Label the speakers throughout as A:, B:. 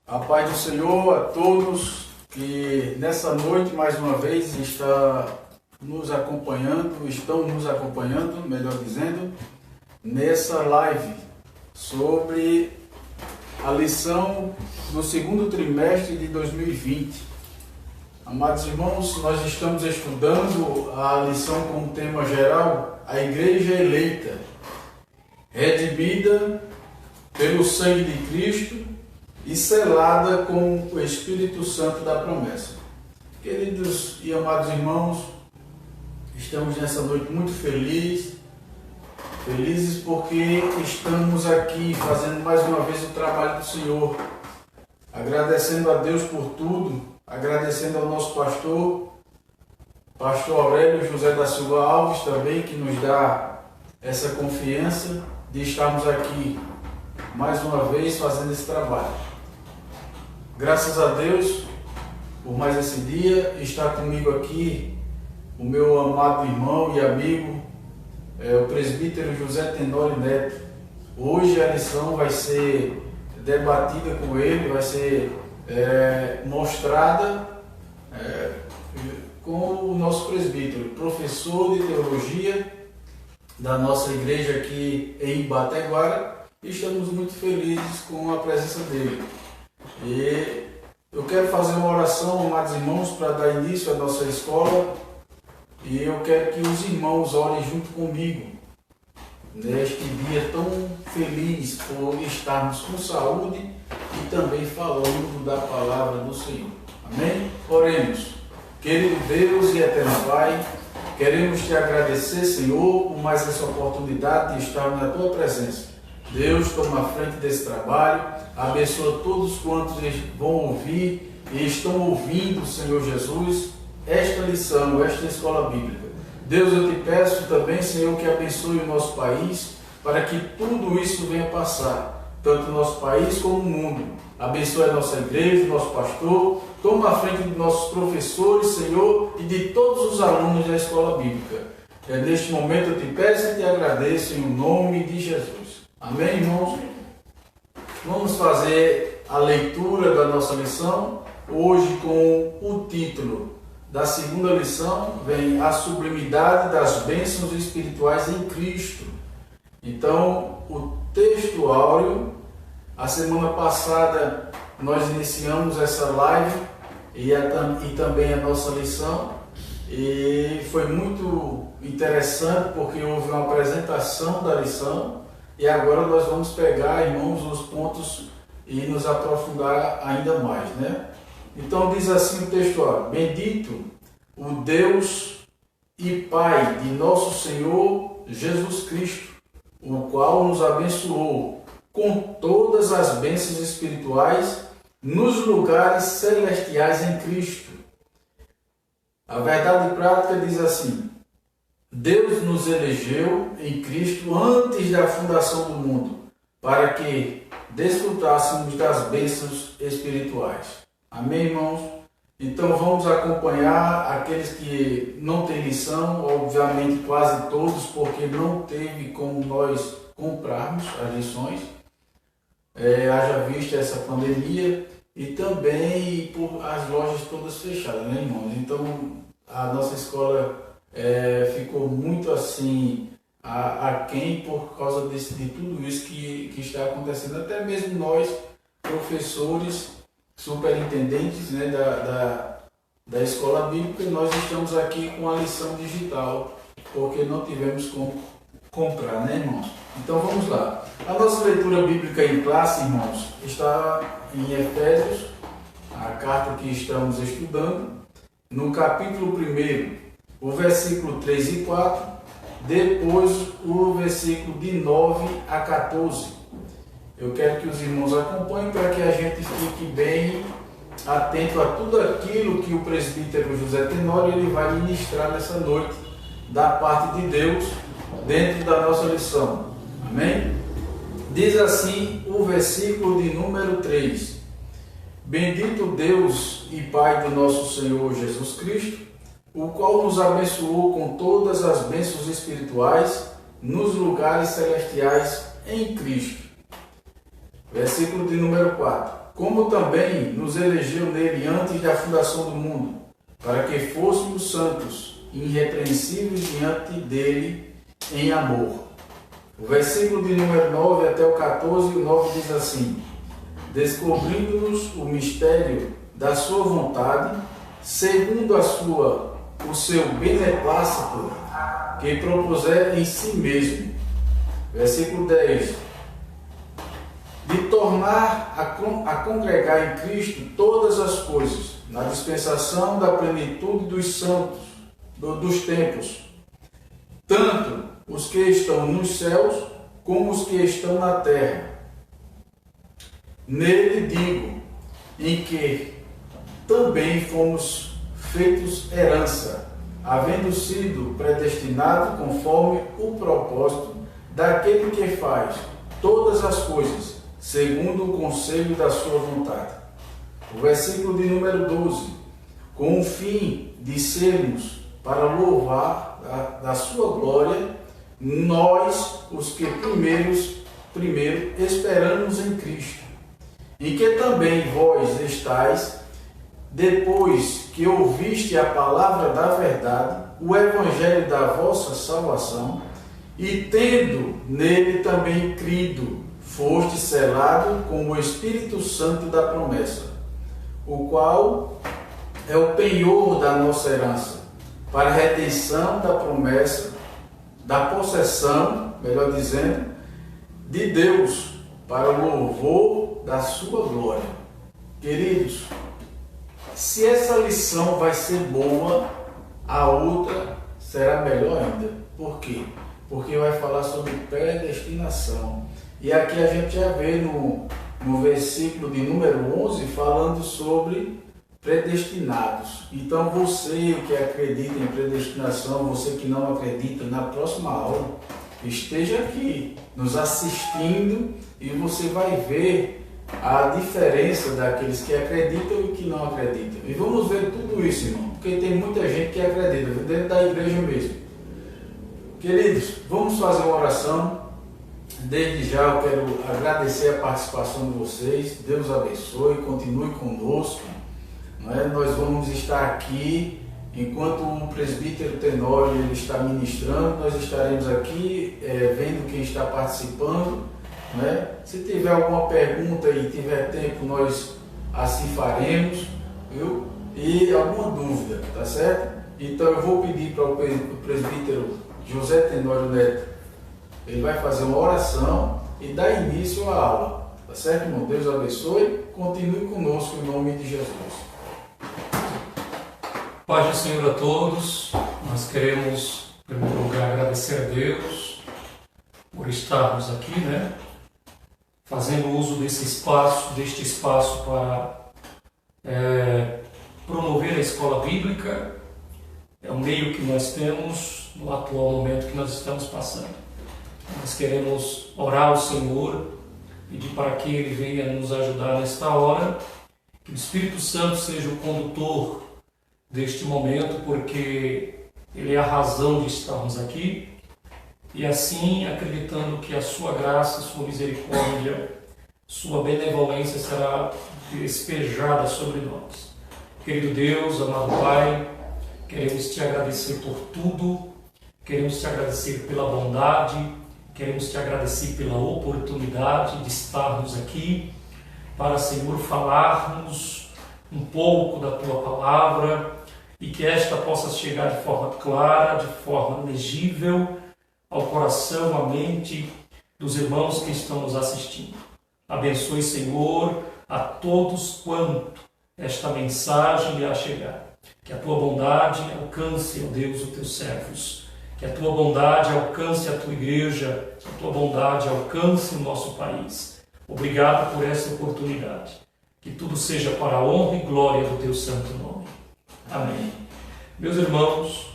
A: A paz do Senhor a todos que nessa noite mais uma vez estão nos acompanhando, melhor dizendo, nessa live sobre a lição do segundo trimestre de 2020. Amados irmãos, nós estamos estudando a lição com o tema geral, a Igreja Eleita, redimida pelo sangue de Cristo e selada com o Espírito Santo da promessa. Queridos e amados irmãos, estamos nessa noite muito felizes porque estamos aqui fazendo mais uma vez o trabalho do Senhor, agradecendo a Deus por tudo, agradecendo ao nosso pastor Aurélio José da Silva Alves também, que nos dá essa confiança de estarmos aqui mais uma vez fazendo esse trabalho. Graças a Deus por mais esse dia. Está comigo aqui o meu amado irmão e amigo, o presbítero José Tenório Neto. Hoje a lição vai ser debatida com ele, vai ser mostrada com o nosso presbítero, professor de teologia da nossa igreja aqui em Ibateguara. Estamos muito felizes com a presença dele. E eu quero fazer uma oração, amados irmãos, para dar início à nossa escola. E eu quero que os irmãos orem junto comigo neste dia tão feliz por estarmos com saúde e também falando da palavra do Senhor. Amém? Oremos. Querido Deus e eterno Pai, queremos te agradecer, Senhor, por mais essa oportunidade de estar na tua presença. Deus, toma a frente desse trabalho, abençoa todos quantos vão ouvir e estão ouvindo, Senhor Jesus, esta lição, esta escola bíblica. Deus, eu te peço também, Senhor, que abençoe o nosso país, para que tudo isso venha passar, tanto o nosso país como o mundo. Abençoe a nossa igreja, o nosso pastor, toma a frente de nossos professores, Senhor, e de todos os alunos da escola bíblica. Neste momento eu te peço e te agradeço em nome de Jesus. Amém, irmãos? Vamos fazer a leitura da nossa lição, hoje com o título da segunda lição, vem a sublimidade das bênçãos espirituais em Cristo. Então, o texto áureo, a semana passada nós iniciamos essa live e também a nossa lição, e foi muito interessante porque houve uma apresentação da lição. E agora nós vamos pegar, irmãos, os pontos e nos aprofundar ainda mais, né? Então diz assim o texto: bendito o Deus e Pai de nosso Senhor Jesus Cristo, o qual nos abençoou com todas as bênçãos espirituais nos lugares celestiais em Cristo. A verdade prática diz assim: Deus nos elegeu em Cristo antes da fundação do mundo, para que desfrutássemos das bênçãos espirituais. Amém, irmãos? Então vamos acompanhar aqueles que não têm lição, obviamente quase todos, porque não teve como nós comprarmos as lições, haja vista essa pandemia, e também por as lojas todas fechadas, né, irmãos? Então a nossa escola ficou muito assim aquém por causa de tudo isso que está acontecendo. Até mesmo nós, professores, superintendentes, né, da escola bíblica, nós estamos aqui com a lição digital, porque não tivemos como comprar, né, irmãos? Então vamos lá. A nossa leitura bíblica em classe, irmãos, está em Efésios, a carta que estamos estudando, no capítulo 1, o versículo 3 e 4, depois o versículo de 9 a 14. Eu quero que os irmãos acompanhem para que a gente fique bem atento a tudo aquilo que o presbítero José Tenório ele vai ministrar nessa noite, da parte de Deus, dentro da nossa lição. Amém? Diz assim o versículo de número 3. Bendito Deus e Pai do nosso Senhor Jesus Cristo, o qual nos abençoou com todas as bênçãos espirituais nos lugares celestiais em Cristo. Versículo de número 4. como também nos elegeu nele antes da fundação do mundo, para que fôssemos santos e irrepreensíveis diante dele em amor. O versículo de número 9 até o 14, o 9 diz assim: descobrindo-nos o mistério da sua vontade, segundo o seu beneplácito, que propuser em si mesmo. Versículo 10: de tornar a congregar em Cristo todas as coisas, na dispensação da plenitude dos santos, dos tempos, tanto os que estão nos céus, como os que estão na terra. Nele digo, em que também fomos feitos herança, havendo sido predestinados conforme o propósito daquele que faz todas as coisas, segundo o conselho da sua vontade. O versículo de número 12: com o fim de sermos para louvar da sua glória, nós, os que primeiro esperamos em Cristo, em que também vós estáis, depois que ouviste a palavra da verdade, o evangelho da vossa salvação, e tendo nele também crido, foste selado com o Espírito Santo da promessa, o qual é o penhor da nossa herança, para a redenção da promessa, da possessão, melhor dizendo, de Deus, para o louvor da sua glória. Queridos, se essa lição vai ser boa, a outra será melhor ainda. Por quê? Porque vai falar sobre predestinação. E aqui a gente já vê no versículo de número 11 falando sobre predestinados. Então você que acredita em predestinação, você que não acredita, na próxima aula esteja aqui nos assistindo e você vai ver a diferença daqueles que acreditam e que não acreditam. E vamos ver tudo isso, irmão, porque tem muita gente que acredita, dentro da igreja mesmo. Queridos, vamos fazer uma oração. Desde já eu quero agradecer a participação de vocês. Deus abençoe, continue conosco. Nós vamos estar aqui, enquanto o presbítero Tenório ele está ministrando, nós estaremos aqui vendo quem está participando. Se tiver alguma pergunta e tiver tempo, nós assim faremos, viu? E alguma dúvida, tá certo? Então eu vou pedir para o presbítero José Tenório Neto, ele vai fazer uma oração e dar início à aula, tá certo, irmão? Deus abençoe, continue conosco em nome de Jesus.
B: Paz do Senhor a todos. Nós queremos, em primeiro lugar, agradecer a Deus por estarmos aqui, fazendo uso deste espaço para promover a escola bíblica. É um meio que nós temos no atual momento que nós estamos passando. Nós queremos orar ao Senhor, pedir para que Ele venha nos ajudar nesta hora, que o Espírito Santo seja o condutor deste momento, porque Ele é a razão de estarmos aqui, e assim acreditando que a sua graça, sua misericórdia, sua benevolência será despejada sobre nós. Querido Deus, amado Pai, queremos Te agradecer por tudo, queremos Te agradecer pela bondade, queremos Te agradecer pela oportunidade de estarmos aqui para, Senhor, falarmos um pouco da Tua Palavra e que esta possa chegar de forma clara, de forma legível ao coração, à mente dos irmãos que estão nos assistindo. Abençoe, Senhor, a todos quanto esta mensagem irá chegar. Que a Tua bondade alcance, ó Deus, os Teus servos. Que a Tua bondade alcance a Tua igreja, que a Tua bondade alcance o nosso país. Obrigado por essa oportunidade. Que tudo seja para a honra e glória do Teu santo nome. Amém. Meus irmãos,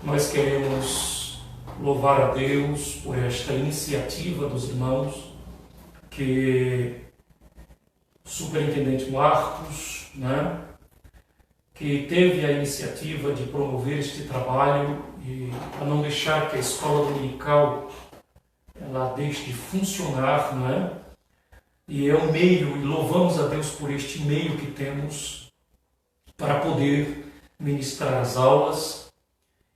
B: nós queremos louvar a Deus por esta iniciativa dos irmãos, que o superintendente Marcos, que teve a iniciativa de promover este trabalho e para não deixar que a escola dominical ela deixe de funcionar, e é um meio, e louvamos a Deus por este meio que temos para poder ministrar as aulas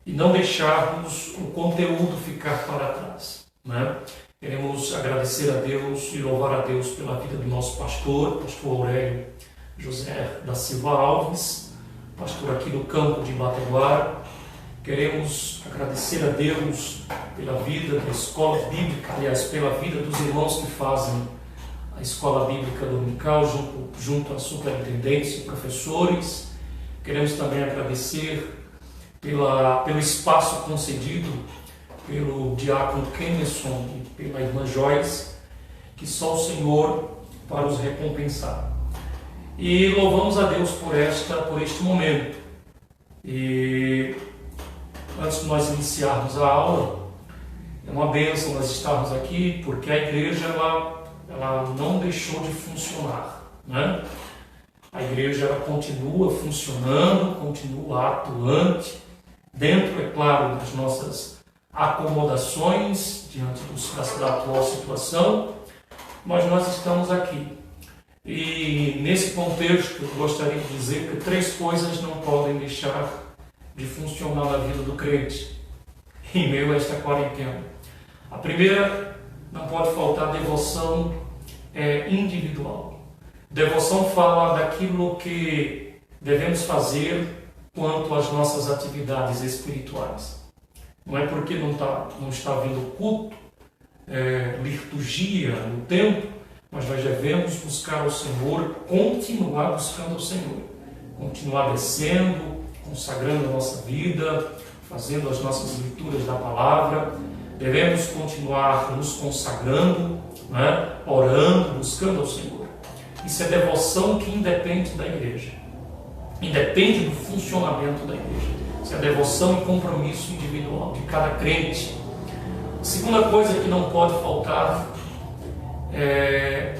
B: e não deixarmos o conteúdo ficar para trás, né? Queremos agradecer a Deus e louvar a Deus pela vida do nosso pastor Aurélio José da Silva Alves, pastor aqui do campo de Bateguara. Queremos agradecer a Deus pela vida da escola bíblica, aliás, pela vida dos irmãos que fazem a escola bíblica dominical junto à superintendência e professores. Queremos também agradecer pelo espaço concedido pelo diácono Kemerson e pela irmã Joyce, que só o Senhor para os recompensar. E louvamos a Deus por este momento. E antes de nós iniciarmos a aula, é uma bênção nós estarmos aqui, porque a igreja ela não deixou de funcionar, né? A igreja ela continua funcionando, continua atuante, dentro, é claro, das nossas acomodações diante da atual situação, mas nós estamos aqui. E nesse contexto eu gostaria de dizer que 3 coisas não podem deixar de funcionar na vida do crente em meio a esta quarentena. A primeira, não pode faltar devoção individual. Devoção fala daquilo que devemos fazer quanto às nossas atividades espirituais. Não é porque não está havendo culto, liturgia no templo, mas nós devemos buscar o Senhor, continuar buscando o Senhor, continuar descendo, consagrando a nossa vida, fazendo as nossas leituras da palavra. Devemos continuar nos consagrando, né? Orando, buscando ao Senhor. Isso é devoção que independe da igreja, independe do funcionamento da igreja. Isso é devoção e compromisso individual de cada crente. A segunda coisa que não pode faltar é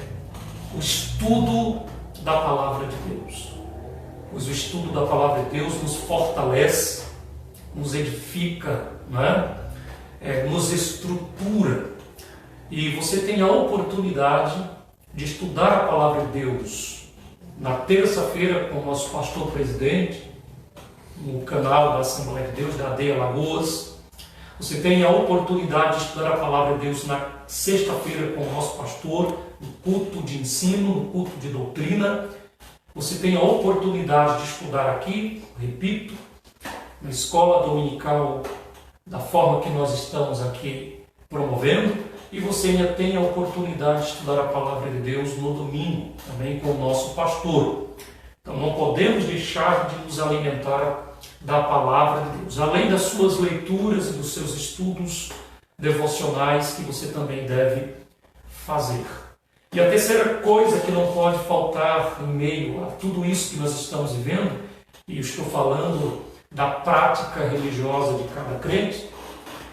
B: o estudo da palavra de Deus. Pois o estudo da palavra de Deus nos fortalece, nos edifica, né? Nos estrutura. E você tem a oportunidade de estudar a palavra de Deus na terça-feira com o nosso pastor presidente, no canal da Assembleia de Deus, da AD Alagoas. Você tem a oportunidade de estudar a palavra de Deus na sexta-feira com o nosso pastor, no culto de ensino, no culto de doutrina. Você tem a oportunidade de estudar aqui, repito, na escola dominical, da forma que nós estamos aqui promovendo. E você ainda tem a oportunidade de estudar a palavra de Deus no domingo, também com o nosso pastor. Então não podemos deixar de nos alimentar da palavra de Deus, além das suas leituras e dos seus estudos devocionais que você também deve fazer. E a terceira coisa que não pode faltar em meio a tudo isso que nós estamos vivendo, e eu estou falando da prática religiosa de cada crente,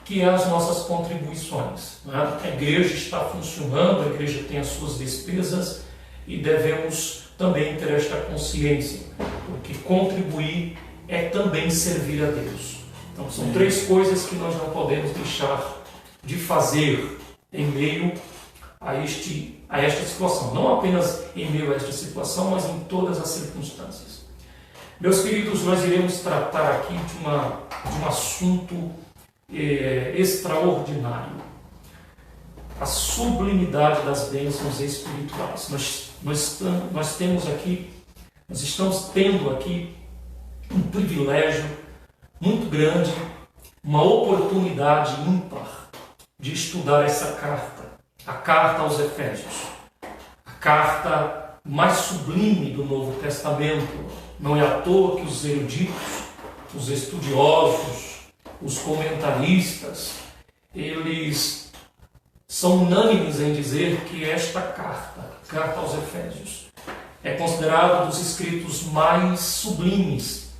B: que é as nossas contribuições, né? A igreja está funcionando, a igreja tem as suas despesas e devemos também ter esta consciência, porque contribuir é também servir a Deus. Então são 3 coisas que nós não podemos deixar de fazer em meio a esta situação. Não apenas em meio a esta situação, mas em todas as circunstâncias. Meus queridos, nós iremos tratar aqui de um assunto extraordinário. A sublimidade das bênçãos espirituais. Nós estamos tendo aqui um privilégio muito grande, uma oportunidade ímpar de estudar essa carta, a carta aos Efésios, a carta mais sublime do Novo Testamento. Não é à toa que os eruditos, os estudiosos, os comentaristas, eles são unânimes em dizer que esta carta aos Efésios, é considerada dos escritos mais sublimes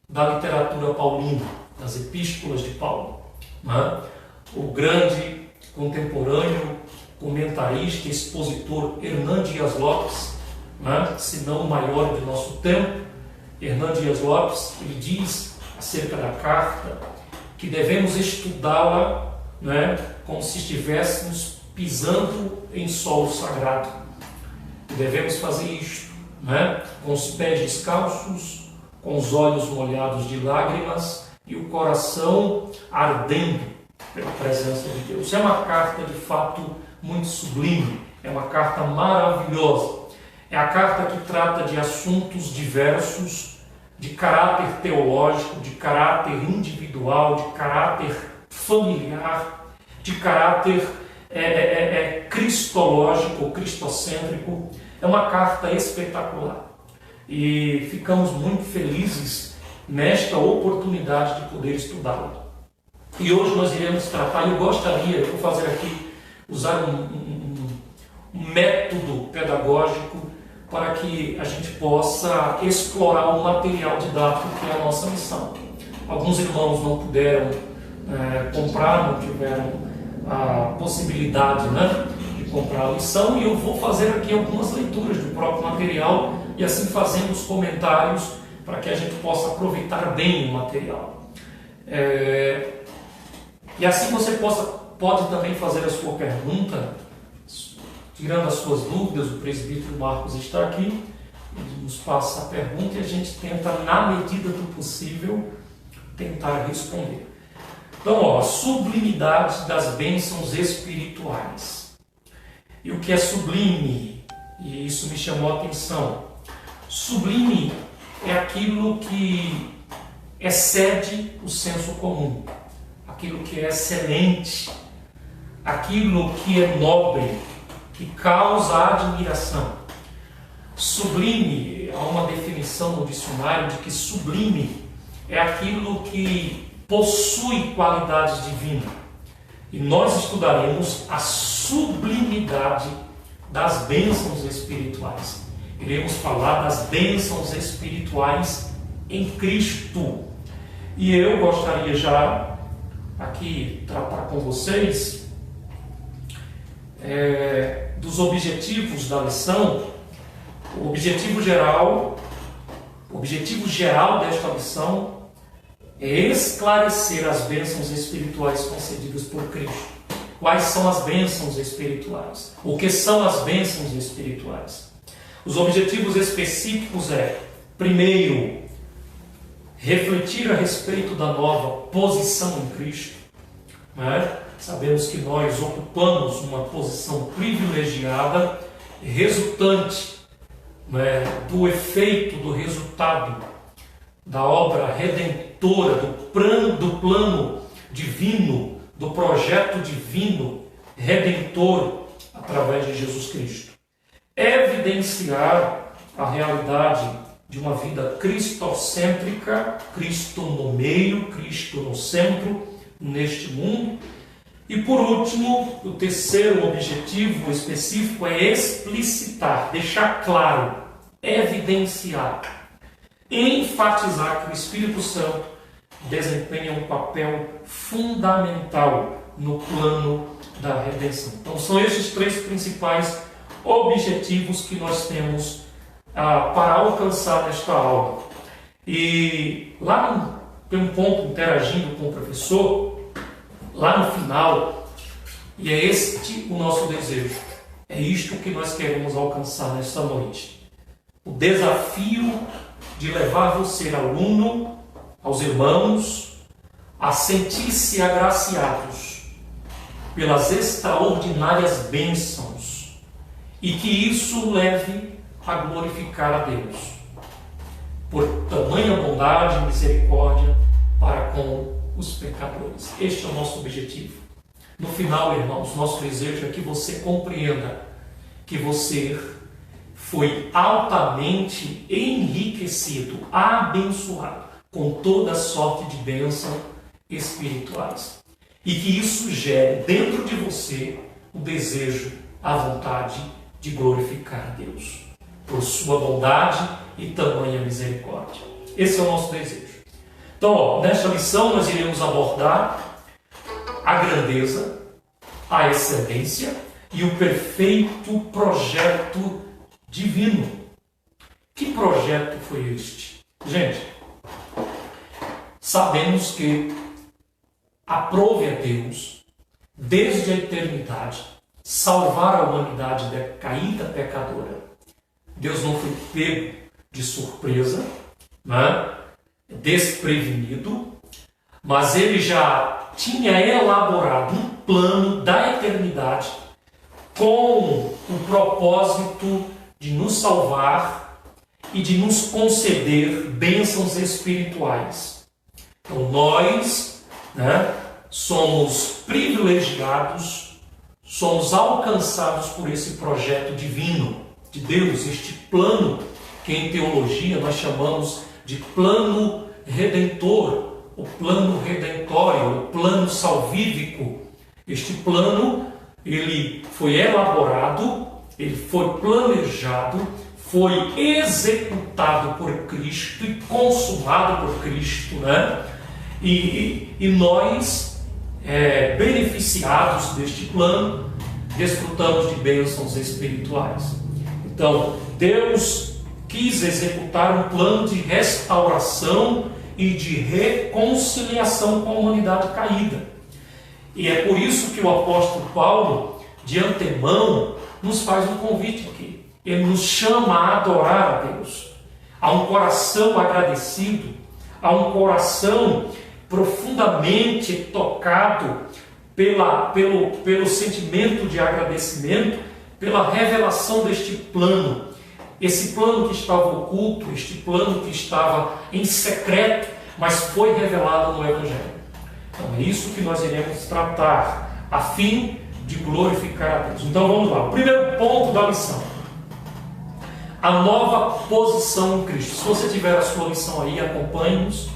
B: da literatura paulina, das epístolas de Paulo, né? O grande contemporâneo comentarista e expositor Hernán Dias Lopes, né? Se não o maior do nosso tempo, Hernán Dias Lopes, ele diz acerca da carta que devemos estudá-la, né, como se estivéssemos pisando em solo sagrado, devemos fazer isto, né? Com os pés descalços, com os olhos molhados de lágrimas e o coração ardendo pela presença de Deus. É uma carta de fato muito sublime, é uma carta maravilhosa. É a carta que trata de assuntos diversos, de caráter teológico, de caráter individual, de caráter familiar, de caráter cristológico, cristocêntrico. É uma carta espetacular. E ficamos muito felizes nesta oportunidade de poder estudá-la. E hoje nós iremos tratar, eu vou fazer aqui, usar um método pedagógico para que a gente possa explorar o material didático que é a nossa missão. Alguns irmãos não puderam comprar, não tiveram a possibilidade, né, de comprar a lição, e eu vou fazer aqui algumas leituras do próprio material e assim fazendo os comentários para que a gente possa aproveitar bem o material. E assim você pode também fazer a sua pergunta, tirando as suas dúvidas. O presbítero Marcos está aqui, ele nos passa a pergunta e a gente tenta, na medida do possível, tentar responder. Então, sublimidade das bênçãos espirituais. E o que é sublime? E isso me chamou a atenção. Sublime é aquilo que excede o senso comum, aquilo que é excelente, aquilo que é nobre, que causa admiração. Sublime, há uma definição no dicionário de que sublime é aquilo que possui qualidades divinas. E nós estudaremos a sublimidade das bênçãos espirituais. Iremos falar das bênçãos espirituais em Cristo. E eu gostaria já aqui tratar com vocês dos objetivos da lição. O objetivo geral desta lição é esclarecer as bênçãos espirituais concedidas por Cristo. Quais são as bênçãos espirituais? O que são as bênçãos espirituais? Os objetivos específicos primeiro, refletir a respeito da nova posição em Cristo. Né? Sabemos que nós ocupamos uma posição privilegiada, resultante do efeito, do resultado da obra redentora, do plano divino, do projeto divino redentor através de Jesus Cristo. Evidenciar a realidade de uma vida cristocêntrica, Cristo no meio, Cristo no centro, neste mundo. E por último, o terceiro objetivo específico é explicitar, deixar claro, evidenciar, enfatizar que o Espírito Santo desempenha um papel fundamental no plano da redenção. Então são esses três principais objetivos que nós temos para alcançar nesta aula. E lá tem um ponto, interagindo com o professor, lá no final, e é este o nosso desejo, é isto que nós queremos alcançar nesta noite. O desafio de levar você, aluno, aos irmãos, a sentir-se agraciados pelas extraordinárias bênçãos e que isso leve a glorificar a Deus por tamanha bondade e misericórdia para com os pecadores. Este é o nosso objetivo. No final, irmãos, nosso desejo é que você compreenda que você foi altamente enriquecido, abençoado com toda sorte de bênçãos espirituais. E que isso gere dentro de você o desejo, a vontade de glorificar a Deus por sua bondade e tamanha misericórdia. Esse é o nosso desejo. Então, nesta lição nós iremos abordar a grandeza, a excelência e o perfeito projeto divino. Que projeto foi este? Gente, sabemos que aprove a Deus, desde a eternidade, salvar a humanidade caída pecadora Deus não foi pego de surpresa, né? Desprevenido, mas ele já tinha elaborado um plano da eternidade com o propósito de nos salvar e de nos conceder bênçãos espirituais. Então nós, né, somos privilegiados, somos alcançados por esse projeto divino de Deus, este plano que em teologia nós chamamos de plano redentor, o plano redentório, o plano salvífico. Este plano, ele foi elaborado, ele foi planejado, foi executado por Cristo e consumado por Cristo, né? E nós, beneficiados deste plano, desfrutamos de bênçãos espirituais. Então, Deus quis executar um plano de restauração e de reconciliação com a humanidade caída. E é por isso que o apóstolo Paulo, de antemão, nos faz um convite aqui. Ele nos chama a adorar a Deus, a um coração agradecido, a um coração profundamente tocado pelo sentimento de agradecimento, pela revelação deste plano. Esse plano que estava oculto, este plano que estava em secreto, mas foi revelado no Evangelho. Então é isso que nós iremos tratar, a fim de glorificar a Deus. Então vamos lá, o primeiro ponto da lição: a nova posição em Cristo. Se você tiver a sua lição aí, acompanhe-nos.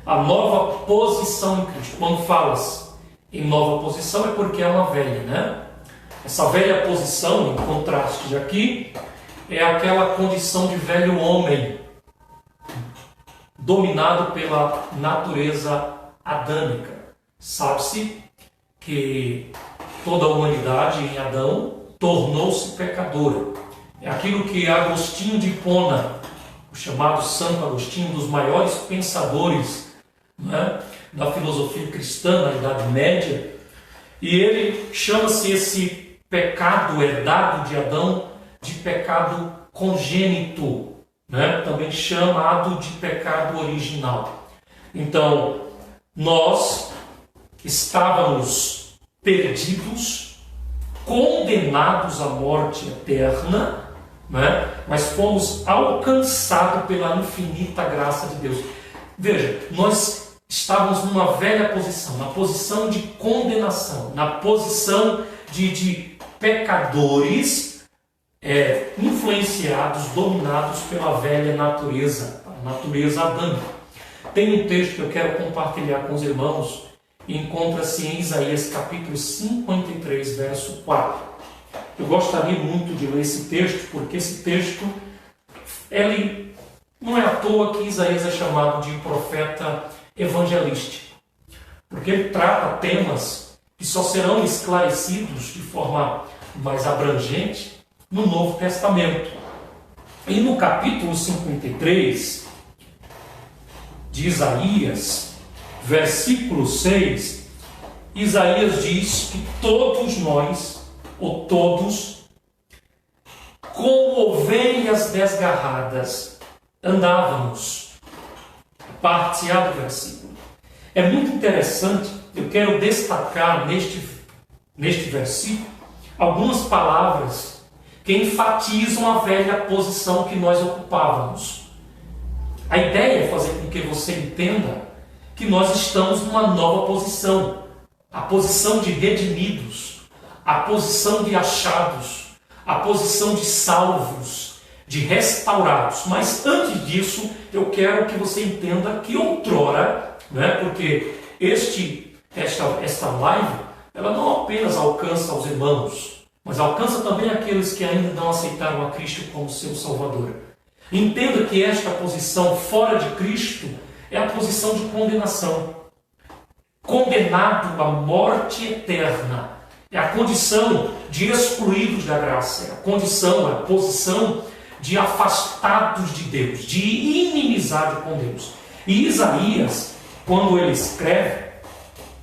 B: A nova posição em Cristo. Quando falas em nova posição é porque é uma velha, né? Essa velha posição, em contraste de aqui, é aquela condição de velho homem, dominado pela natureza adâmica. Sabe-se que toda a humanidade em Adão tornou-se pecadora. É aquilo que Agostinho de Hipona, o chamado Santo Agostinho, um dos maiores pensadores, né, da filosofia cristã na Idade Média, e ele chama-se esse pecado herdado de Adão de pecado congênito, né? Também chamado de pecado original. Então, nós estávamos perdidos, condenados à morte eterna, né? Mas fomos alcançados pela infinita graça de Deus. Veja, nós estávamos numa velha posição, na posição de condenação, na posição de pecadores, influenciados, dominados pela velha natureza, a natureza adâmica. Tem um texto que eu quero compartilhar com os irmãos, e encontra-se em Isaías capítulo 53, verso 4. Eu gostaria muito de ler esse texto, porque esse texto, ele não é à toa que Isaías é chamado de profeta evangelístico, porque ele trata temas que só serão esclarecidos de forma mais abrangente no Novo Testamento. E no capítulo 53 de Isaías, versículo 6, Isaías diz que todos nós, ou todos, como ovelhas desgarradas, andávamos. Parte A do versículo. É muito interessante, eu quero destacar neste versículo algumas palavras que enfatizam a velha posição que nós ocupávamos. A ideia é fazer com que você entenda que nós estamos numa nova posição, a posição de redimidos, a posição de achados, a posição de salvos, de restaurados. Mas antes disso, eu quero que você entenda que outrora, né, porque esta live, ela não apenas alcança os irmãos, mas alcança também aqueles que ainda não aceitaram a Cristo como seu Salvador. Entenda que esta posição fora de Cristo é a posição de condenação. Condenado à morte eterna. É a condição de excluídos da graça. É a condição, a posição de afastados de Deus, de inimizade com Deus. E Isaías, quando ele escreve,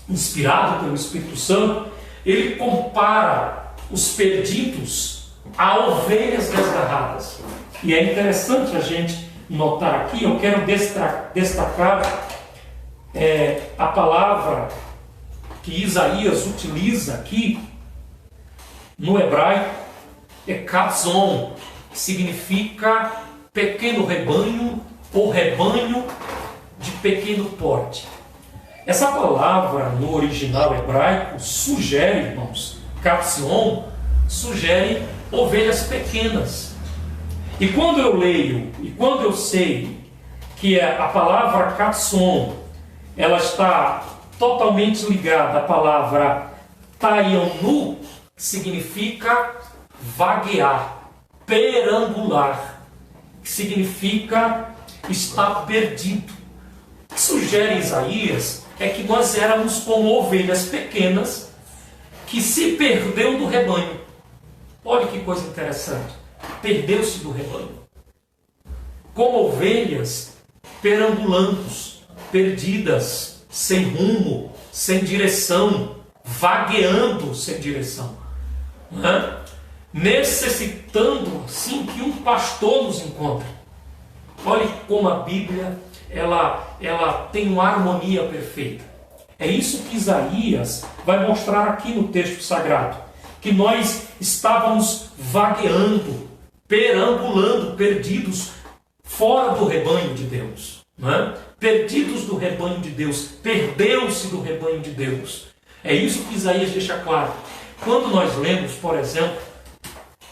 B: inspirado pelo Espírito Santo, ele compara os perdidos há ovelhas desgarradas. E é interessante a gente notar aqui, eu quero destacar a palavra que Isaías utiliza aqui no hebraico, é katzon, que significa pequeno rebanho ou rebanho de pequeno porte. Essa palavra no original hebraico sugere, irmãos, katzon, sugere ovelhas pequenas. E quando eu leio, e quando eu sei que a palavra katzon, ela está totalmente ligada à palavra tayonu, que significa vaguear, perambular, que significa estar perdido. O que sugere Isaías é que nós éramos como ovelhas pequenas que se perdeu do rebanho. Olha que coisa interessante. Perdeu-se do rebanho. Como ovelhas perambulando, perdidas, sem rumo, sem direção, vagueando sem direção. Necessitando, sim, que um pastor nos encontre. Olha como a Bíblia ela tem uma harmonia perfeita. É isso que Isaías vai mostrar aqui no texto sagrado. Que nós estávamos vagueando, perambulando, perdidos fora do rebanho de Deus. Perdidos do rebanho de Deus, perdeu-se do rebanho de Deus. É isso que Isaías deixa claro. Quando nós lemos, por exemplo,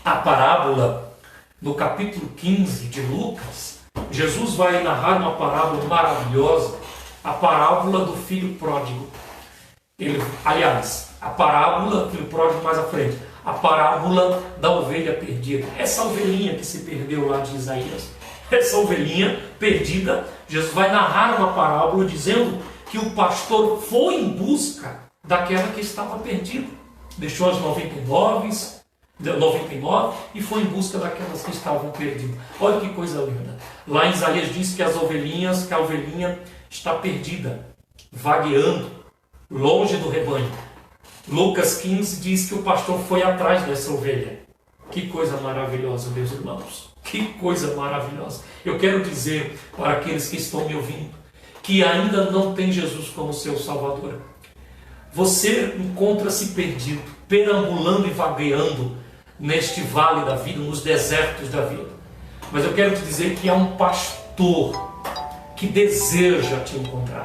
B: a parábola no capítulo 15 de Lucas, Jesus vai narrar uma parábola maravilhosa, a parábola do filho pródigo. A parábola do filho pródigo mais à frente, a parábola da ovelha perdida. Essa ovelhinha que se perdeu lá de Isaías, essa ovelhinha perdida, Jesus vai narrar uma parábola dizendo que o pastor foi em busca daquela que estava perdida. Deixou as 99 e foi em busca daquelas que estavam perdidas. Olha que coisa linda. Lá em Isaías diz que a ovelhinha está perdida, vagueando, longe do rebanho. Lucas 15 diz que o pastor foi atrás dessa ovelha. Que coisa maravilhosa, meus irmãos. Que coisa maravilhosa. Eu quero dizer para aqueles que estão me ouvindo, que ainda não tem Jesus como seu Salvador. Você encontra-se perdido, perambulando e vagueando neste vale da vida, nos desertos da vida. Mas eu quero te dizer que há um pastor que deseja te encontrar.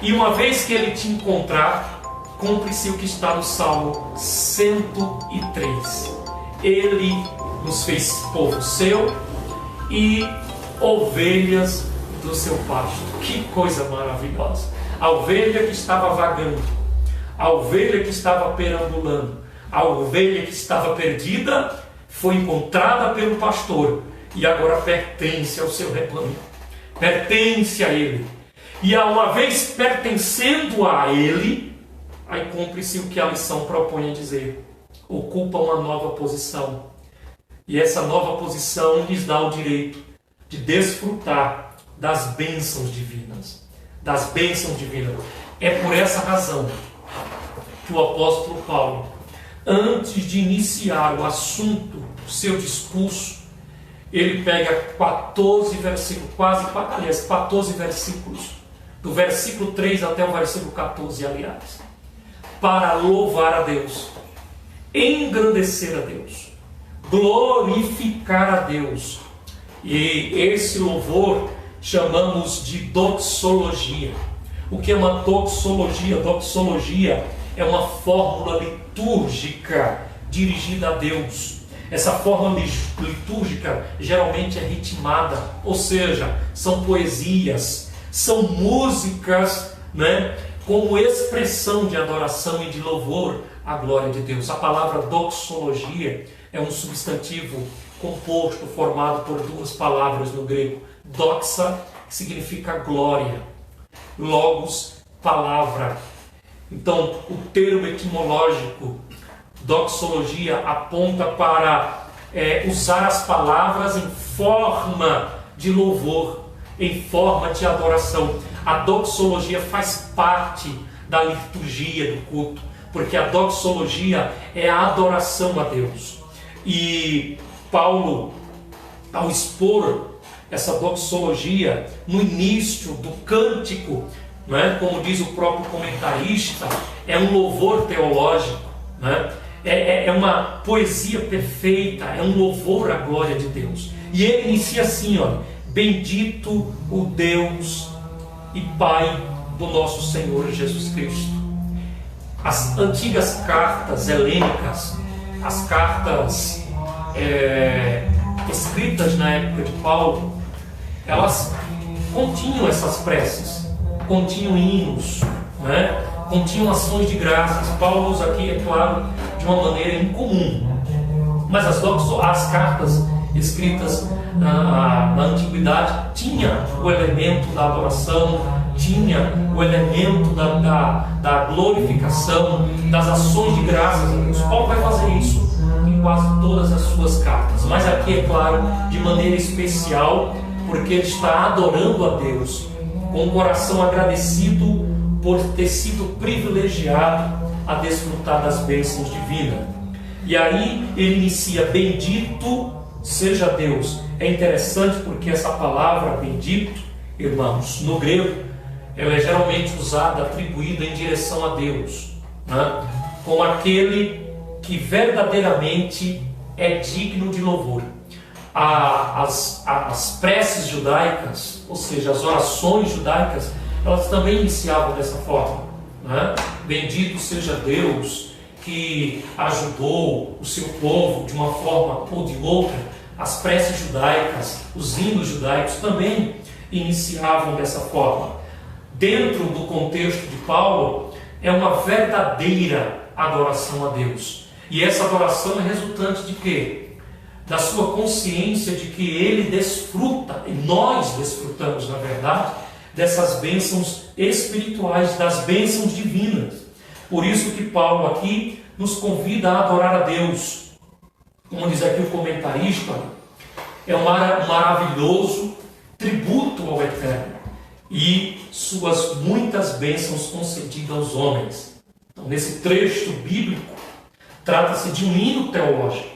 B: E uma vez que ele te encontrar, cumpre-se o que está no Salmo 103. Ele nos fez povo seu e ovelhas do seu pasto. Que coisa maravilhosa! A ovelha que estava vagando, a ovelha que estava perambulando, a ovelha que estava perdida, foi encontrada pelo pastor e agora pertence ao seu rebanho. Pertence a ele. E uma vez pertencendo a ele, aí cumpre-se o que a lição propõe a dizer. Ocupa uma nova posição. E essa nova posição lhes dá o direito de desfrutar das bênçãos divinas. Das bênçãos divinas. É por essa razão que o apóstolo Paulo, antes de iniciar o assunto do seu discurso, ele pega 14 versículos, 14 versículos, do versículo 3 até o versículo 14, aliás, para louvar a Deus, engrandecer a Deus, glorificar a Deus. E esse louvor chamamos de doxologia. O que é uma doxologia? Doxologia é uma fórmula litúrgica dirigida a Deus. Essa fórmula litúrgica geralmente é ritmada, ou seja, são poesias, são músicas, como expressão de adoração e de louvor à glória de Deus. A palavra doxologia é um substantivo composto, formado por duas palavras no grego. Doxa, que significa glória. Logos, palavra. Então, o termo etimológico doxologia aponta para usar as palavras em forma de louvor, em forma de adoração. A doxologia faz parte da liturgia do culto, porque a doxologia é a adoração a Deus. E Paulo, ao expor essa doxologia no início do cântico, não é? Como diz o próprio comentarista, é um louvor teológico, não é? É uma poesia perfeita, é um louvor à glória de Deus. E ele inicia assim, ó: bendito o Deus e Pai do nosso Senhor Jesus Cristo. As antigas cartas helênicas, as cartas escritas na época de Paulo, elas continham essas preces, continham hinos, né? Continham ações de graças. Paulo usa aqui, é claro, de uma maneira incomum, mas as cartas escritas na antiguidade tinha o elemento da adoração, tinha o elemento da glorificação, das ações de graças a Deus. Paulo vai fazer isso em quase todas as suas cartas, mas aqui, é claro, de maneira especial, porque ele está adorando a Deus com o coração agradecido por ter sido privilegiado a desfrutar das bênçãos divinas. E aí ele inicia: bendito seja Deus. É interessante porque essa palavra bendito, irmãos, no grego, ela é geralmente usada, atribuída em direção a Deus, né? Como aquele que verdadeiramente é digno de louvor. As preces judaicas, ou seja, as orações judaicas, elas também iniciavam dessa forma, né? Bendito seja Deus que ajudou o seu povo de uma forma ou de outra. As preces judaicas, os hinos judaicos também iniciavam dessa forma. Dentro do contexto de Paulo, é uma verdadeira adoração a Deus. E essa adoração é resultante de quê? Da sua consciência de que ele desfruta, e nós desfrutamos, na verdade, dessas bênçãos espirituais, das bênçãos divinas. Por isso que Paulo aqui nos convida a adorar a Deus. Como diz aqui o comentarista, é um maravilhoso tributo ao Eterno e suas muitas bênçãos concedidas aos homens. Então, nesse trecho bíblico, trata-se de um hino teológico,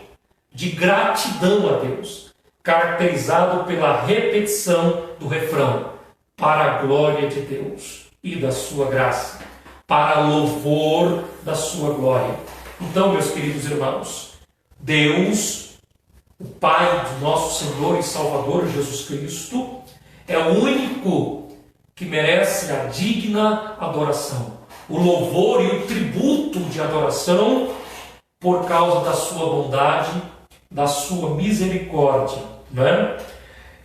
B: de gratidão a Deus, caracterizado pela repetição do refrão: para a glória de Deus e da sua graça, para louvor da sua glória. Então, meus queridos irmãos, Deus, o Pai de nosso Senhor e Salvador Jesus Cristo, é o único que merece a digna adoração, o louvor e o tributo de adoração, por causa da sua bondade, da sua misericórdia, né?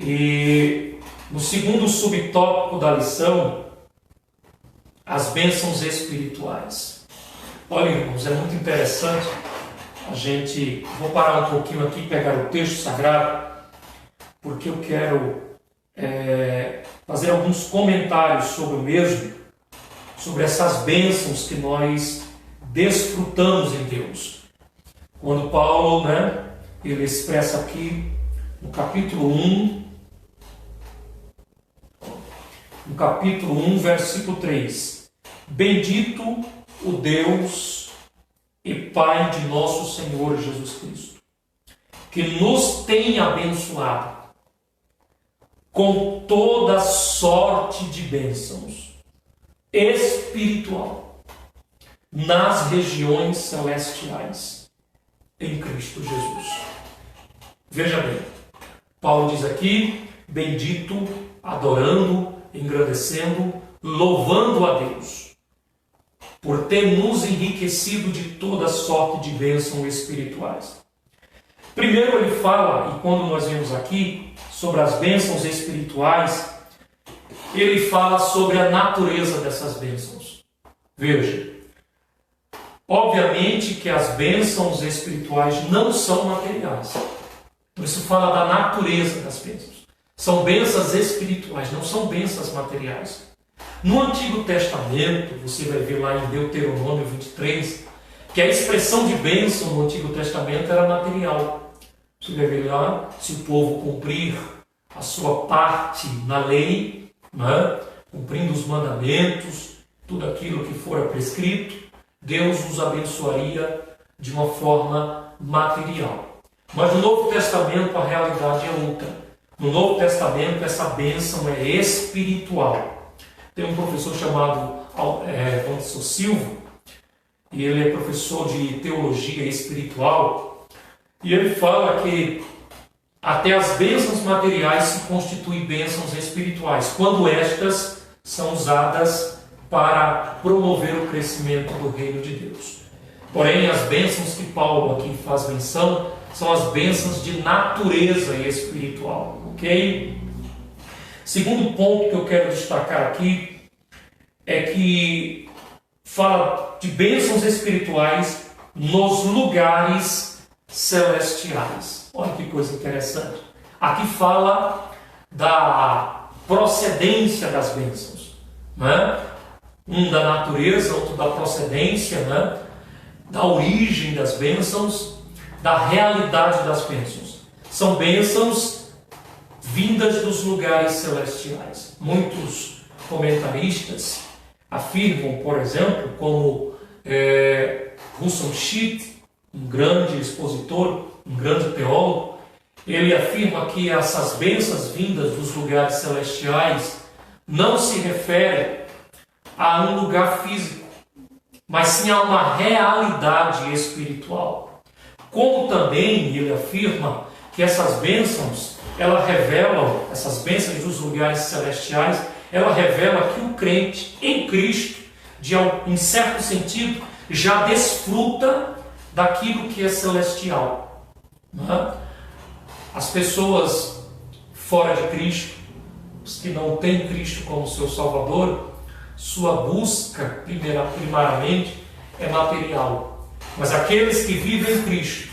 B: E no segundo subtópico da lição, as bênçãos espirituais. Olha, irmãos, é muito interessante a gente... Vou parar um pouquinho aqui e pegar o texto sagrado, porque eu quero fazer alguns comentários sobre o mesmo, sobre essas bênçãos que nós desfrutamos em Deus. Quando Paulo, ele expressa aqui no capítulo 1, versículo 3: bendito o Deus e Pai de nosso Senhor Jesus Cristo, que nos tem abençoado com toda sorte de bênçãos espiritual nas regiões celestiais em Cristo Jesus. Veja bem, Paulo diz aqui: bendito, adorando, engrandecendo, louvando a Deus, por ter nos enriquecido de toda sorte de bênçãos espirituais. Primeiro ele fala, e quando nós vemos aqui sobre as bênçãos espirituais, ele fala sobre a natureza dessas bênçãos. Veja, obviamente que as bênçãos espirituais não são materiais. Por isso fala da natureza das bênçãos. São bênçãos espirituais, não são bênçãos materiais. No Antigo Testamento, você vai ver lá em Deuteronômio 23, que a expressão de bênção no Antigo Testamento era material. Você vai ver lá, se o povo cumprir a sua parte na lei, cumprindo os mandamentos, tudo aquilo que fora prescrito, Deus os abençoaria de uma forma material. Mas no Novo Testamento a realidade é outra. No Novo Testamento essa bênção é espiritual. Tem um professor chamado Anderson Silva, e ele é professor de teologia espiritual, e ele fala que até as bênçãos materiais se constituem bênçãos espirituais, quando estas são usadas para promover o crescimento do reino de Deus. Porém, as bênçãos que Paulo aqui faz menção são as bênçãos de natureza espiritual, ok? Segundo ponto que eu quero destacar aqui é que fala de bênçãos espirituais nos lugares celestiais. Olha que coisa interessante. Aqui fala da procedência das bênçãos, né? Um da natureza, outro da procedência, né? Da origem das bênçãos, da realidade das bênçãos. São bênçãos vindas dos lugares celestiais. Muitos comentaristas afirmam, por exemplo, como Russell Shedd, um grande expositor, um grande teólogo, ele afirma que essas bênçãos vindas dos lugares celestiais não se referem a um lugar físico, mas sim a uma realidade espiritual. Como também ele afirma que essas bênçãos, essas bênçãos dos lugares celestiais, ela revela que o crente em Cristo, em certo sentido, já desfruta daquilo que é celestial. Né? As pessoas fora de Cristo, os que não têm Cristo como seu Salvador, sua busca, primariamente, é material. Mas aqueles que vivem em Cristo,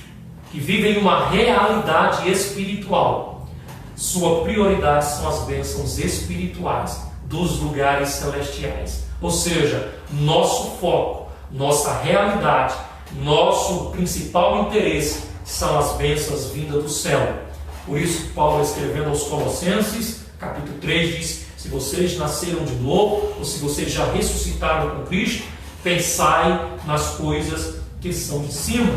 B: que vivem uma realidade espiritual, sua prioridade são as bênçãos espirituais dos lugares celestiais. Ou seja, nosso foco, nossa realidade, nosso principal interesse são as bênçãos vindas do céu. Por isso, Paulo, escrevendo aos Colossenses, capítulo 3, diz: se vocês nasceram de novo, ou se vocês já ressuscitaram com Cristo, pensai nas coisas que são de cima,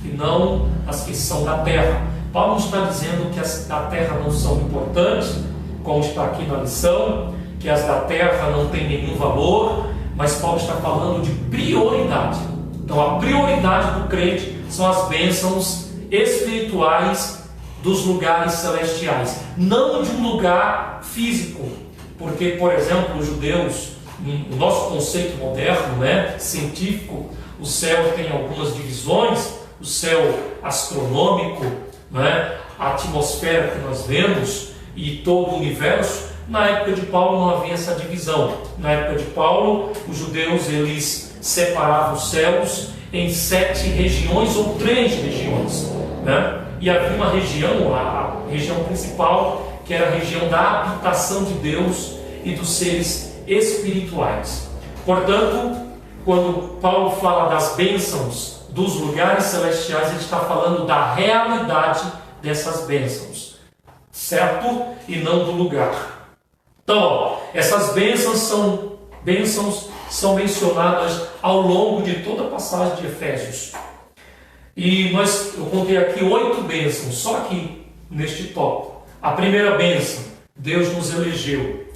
B: e não as que são da terra. Paulo não está dizendo que as da terra não são importantes, como está aqui na lição, que as da terra não têm nenhum valor, mas Paulo está falando de prioridade. Então a prioridade do crente são as bênçãos espirituais dos lugares celestiais, não de um lugar físico, porque, por exemplo, os judeus, no nosso conceito moderno, né, científico, o céu tem algumas divisões: o céu astronômico, né, a atmosfera que nós vemos e todo o universo. Na época de Paulo não havia essa divisão. Na época de Paulo, os judeus eles separavam os céus em 7 regiões ou 3 regiões, né? E havia uma região, a região principal, que era a região da habitação de Deus e dos seres espirituais. Portanto, quando Paulo fala das bênçãos dos lugares celestiais, ele está falando da realidade dessas bênçãos, certo? E não do lugar. Então, essas bênçãos são mencionadas ao longo de toda a passagem de Efésios. E eu contei aqui 8 bênçãos, só aqui neste tópico. A primeira bênção: Deus nos elegeu.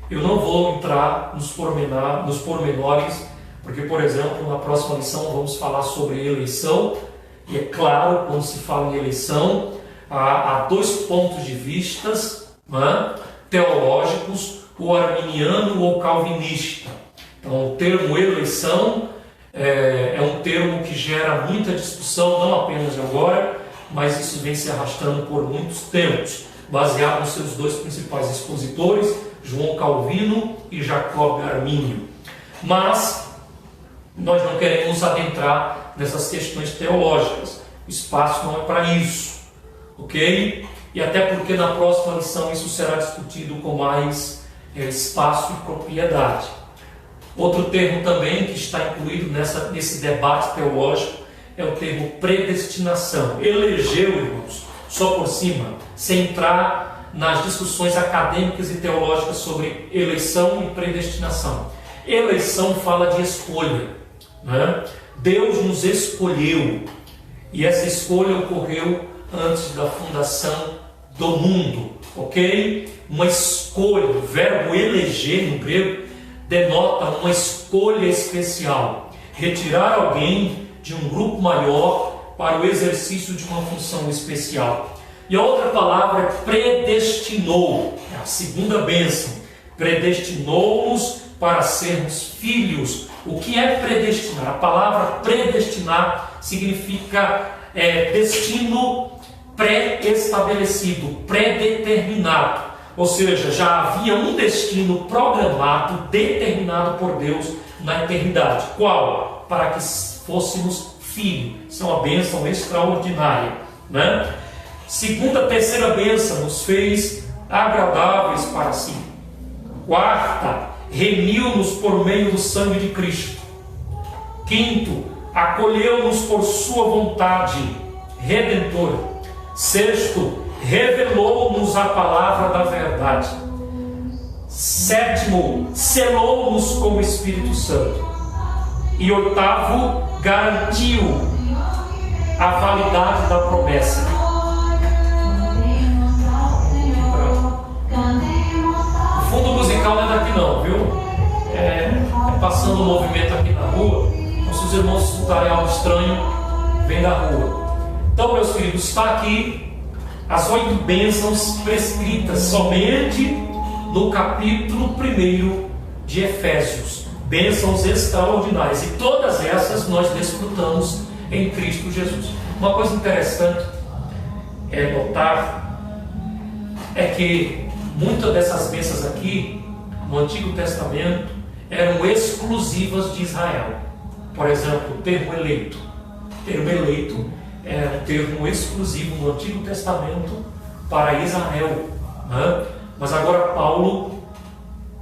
B: Eu não vou entrar nos pormenores, porque, por exemplo, na próxima lição vamos falar sobre eleição. E é claro, quando se fala em eleição, há 2 pontos de vista, né, teológicos: o arminiano ou calvinista. Então, o termo eleição é um termo que gera muita discussão, não apenas agora, mas isso vem se arrastando por muitos tempos, baseado nos seus 2 principais expositores, João Calvino e Jacob Armínio. Mas nós não queremos adentrar nessas questões teológicas. O espaço não é para isso, ok? E até porque na próxima lição isso será discutido com mais espaço e propriedade. Outro termo também que está incluído nesse debate teológico é o termo predestinação. Elegeu, irmãos, só por cima, sem entrar nas discussões acadêmicas e teológicas sobre eleição e predestinação. Eleição fala de escolha, né? Deus nos escolheu, e essa escolha ocorreu antes da fundação do mundo, ok? Uma escolha, o verbo eleger no grego denota uma escolha especial, retirar alguém de um grupo maior para o exercício de uma função especial. E a outra palavra é predestinou, é a segunda bênção, predestinou-nos para sermos filhos. O que é predestinar? A palavra predestinar significa destino pré-estabelecido, pré-determinado. Ou seja, já havia um destino programado, determinado por Deus na eternidade. Qual? Para que fôssemos filhos. Isso é uma bênção extraordinária, né? Terceira bênção, nos fez agradáveis para si. Quarta, remiu-nos por meio do sangue de Cristo. Quinto, acolheu-nos por sua vontade redentora. Sexto, revelou-nos a palavra da verdade. Sétimo, selou-nos com o Espírito Santo. E oitavo, garantiu a validade da promessa. O fundo musical não é daqui não, viu? Passando um movimento aqui na rua. Então, se os irmãos escutarem algo estranho, vem da rua. Então, meus queridos, está aqui as 8 bênçãos prescritas somente no capítulo 1 de Efésios. Bênçãos extraordinárias. E todas essas nós desfrutamos em Cristo Jesus. Uma coisa interessante notar é que muitas dessas bênçãos aqui, no Antigo Testamento, eram exclusivas de Israel. Por exemplo, o termo eleito. O termo eleito é um termo exclusivo no Antigo Testamento para Israel, né? Mas agora Paulo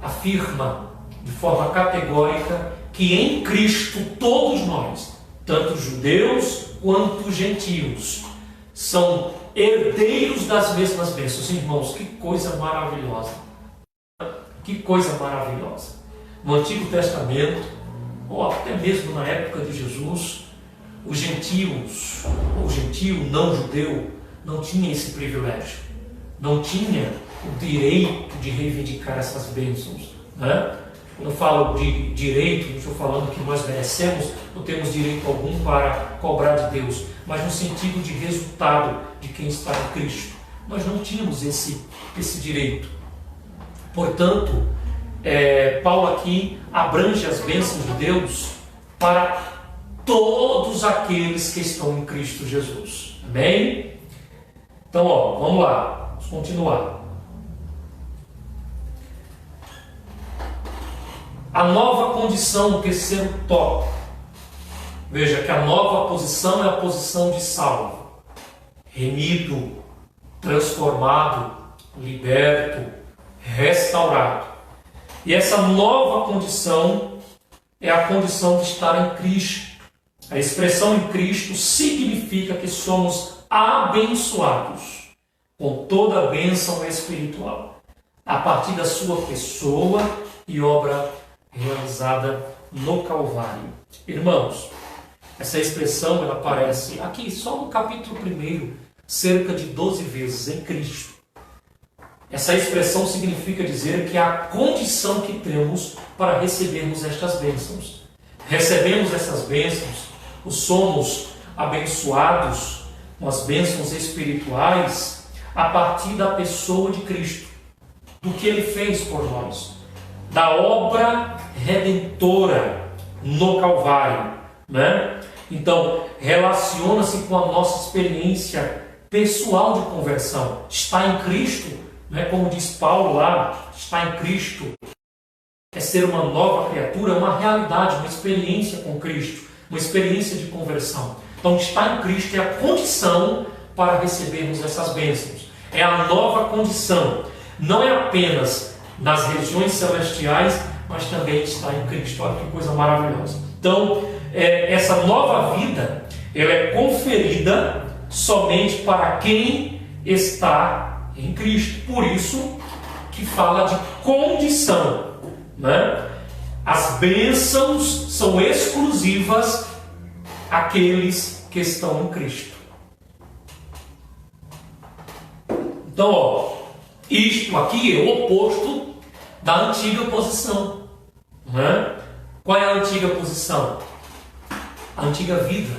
B: afirma de forma categórica que em Cristo todos nós, tanto judeus quanto gentios, são herdeiros das mesmas bênçãos. Irmãos, que coisa maravilhosa! Que coisa maravilhosa! No Antigo Testamento, ou até mesmo na época de Jesus, os gentios, o gentio não judeu, não tinha esse privilégio, não tinha o direito de reivindicar essas bênçãos, né? Quando eu falo de direito, não estou falando que nós merecemos, não temos direito algum para cobrar de Deus, mas no sentido de resultado de quem está em Cristo. Nós não tínhamos esse direito. Portanto, Paulo aqui abrange as bênçãos de Deus para todos aqueles que estão em Cristo Jesus. Amém? Então, vamos lá, vamos continuar. A nova condição, o terceiro tópico. Veja que a nova posição é a posição de salvo. Remido, transformado, liberto, restaurado. E essa nova condição é a condição de estar em Cristo. A expressão em Cristo significa que somos abençoados com toda a bênção espiritual, a partir da sua pessoa e obra realizada no Calvário. Irmãos, essa expressão ela aparece aqui só no capítulo 1, cerca de 12 vezes, em Cristo. Essa expressão significa dizer que é a condição que temos para recebermos estas bênçãos. Recebemos essas bênçãos, somos abençoados com as bênçãos espirituais a partir da pessoa de Cristo, do que Ele fez por nós, da obra redentora no Calvário, né? Então, relaciona-se com a nossa experiência pessoal de conversão. Está em Cristo, né? Como diz Paulo lá, está em Cristo é ser uma nova criatura, uma realidade, uma experiência com Cristo, uma experiência de conversão. Então, estar em Cristo é a condição para recebermos essas bênçãos. É a nova condição. Não é apenas nas regiões celestiais, mas também está em Cristo. Olha que coisa maravilhosa. Então, essa nova vida, ela é conferida somente para quem está em Cristo. Por isso que fala de condição, né? As bênçãos são exclusivas àqueles que estão em Cristo. Então, ó, isto aqui é o oposto da antiga posição. Não é? Qual é a antiga posição? A antiga vida,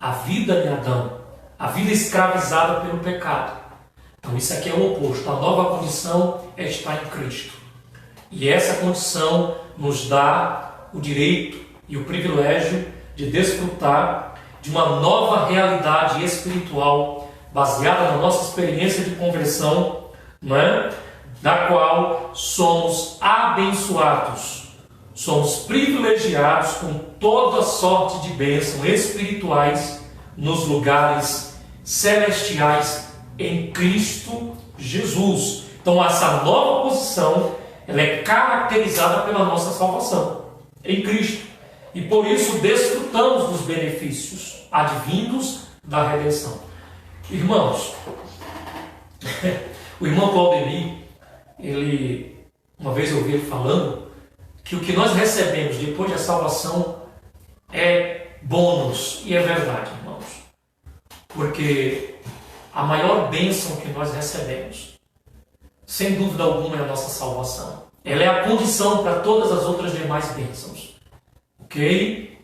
B: a vida de Adão, a vida escravizada pelo pecado. Então isso aqui é o oposto. A nova condição é estar em Cristo. E essa condição nos dá o direito e o privilégio de desfrutar de uma nova realidade espiritual baseada na nossa experiência de conversão, não é? Da qual somos abençoados, somos privilegiados com toda sorte de bênçãos espirituais nos lugares celestiais em Cristo Jesus. Então essa nova posição, ela é caracterizada pela nossa salvação em Cristo. E por isso desfrutamos dos benefícios advindos da redenção. Irmãos, o irmão Claudemir, uma vez eu ouvi ele falando que o que nós recebemos depois da salvação é bônus. E é verdade, irmãos. Porque a maior bênção que nós recebemos, sem dúvida alguma, é a nossa salvação. Ela é a condição para todas as outras demais bênçãos. Ok?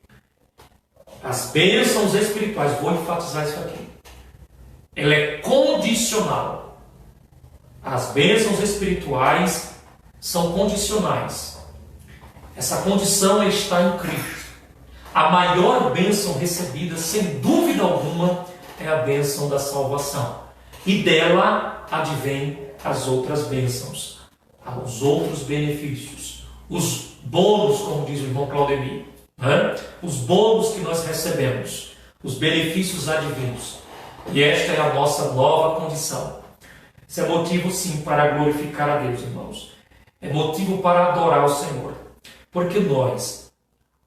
B: As bênçãos espirituais, vou enfatizar isso aqui. Ela é condicional. As bênçãos espirituais são condicionais. Essa condição está em Cristo. A maior bênção recebida, sem dúvida alguma, é a bênção da salvação. E dela advém as outras bênçãos, os outros benefícios, os bônus, como diz o irmão Claudemir, né? Os bônus que nós recebemos, os benefícios advindos. E esta é a nossa nova condição. Isso é motivo, sim, para glorificar a Deus, irmãos. É motivo para adorar o Senhor. Porque nós,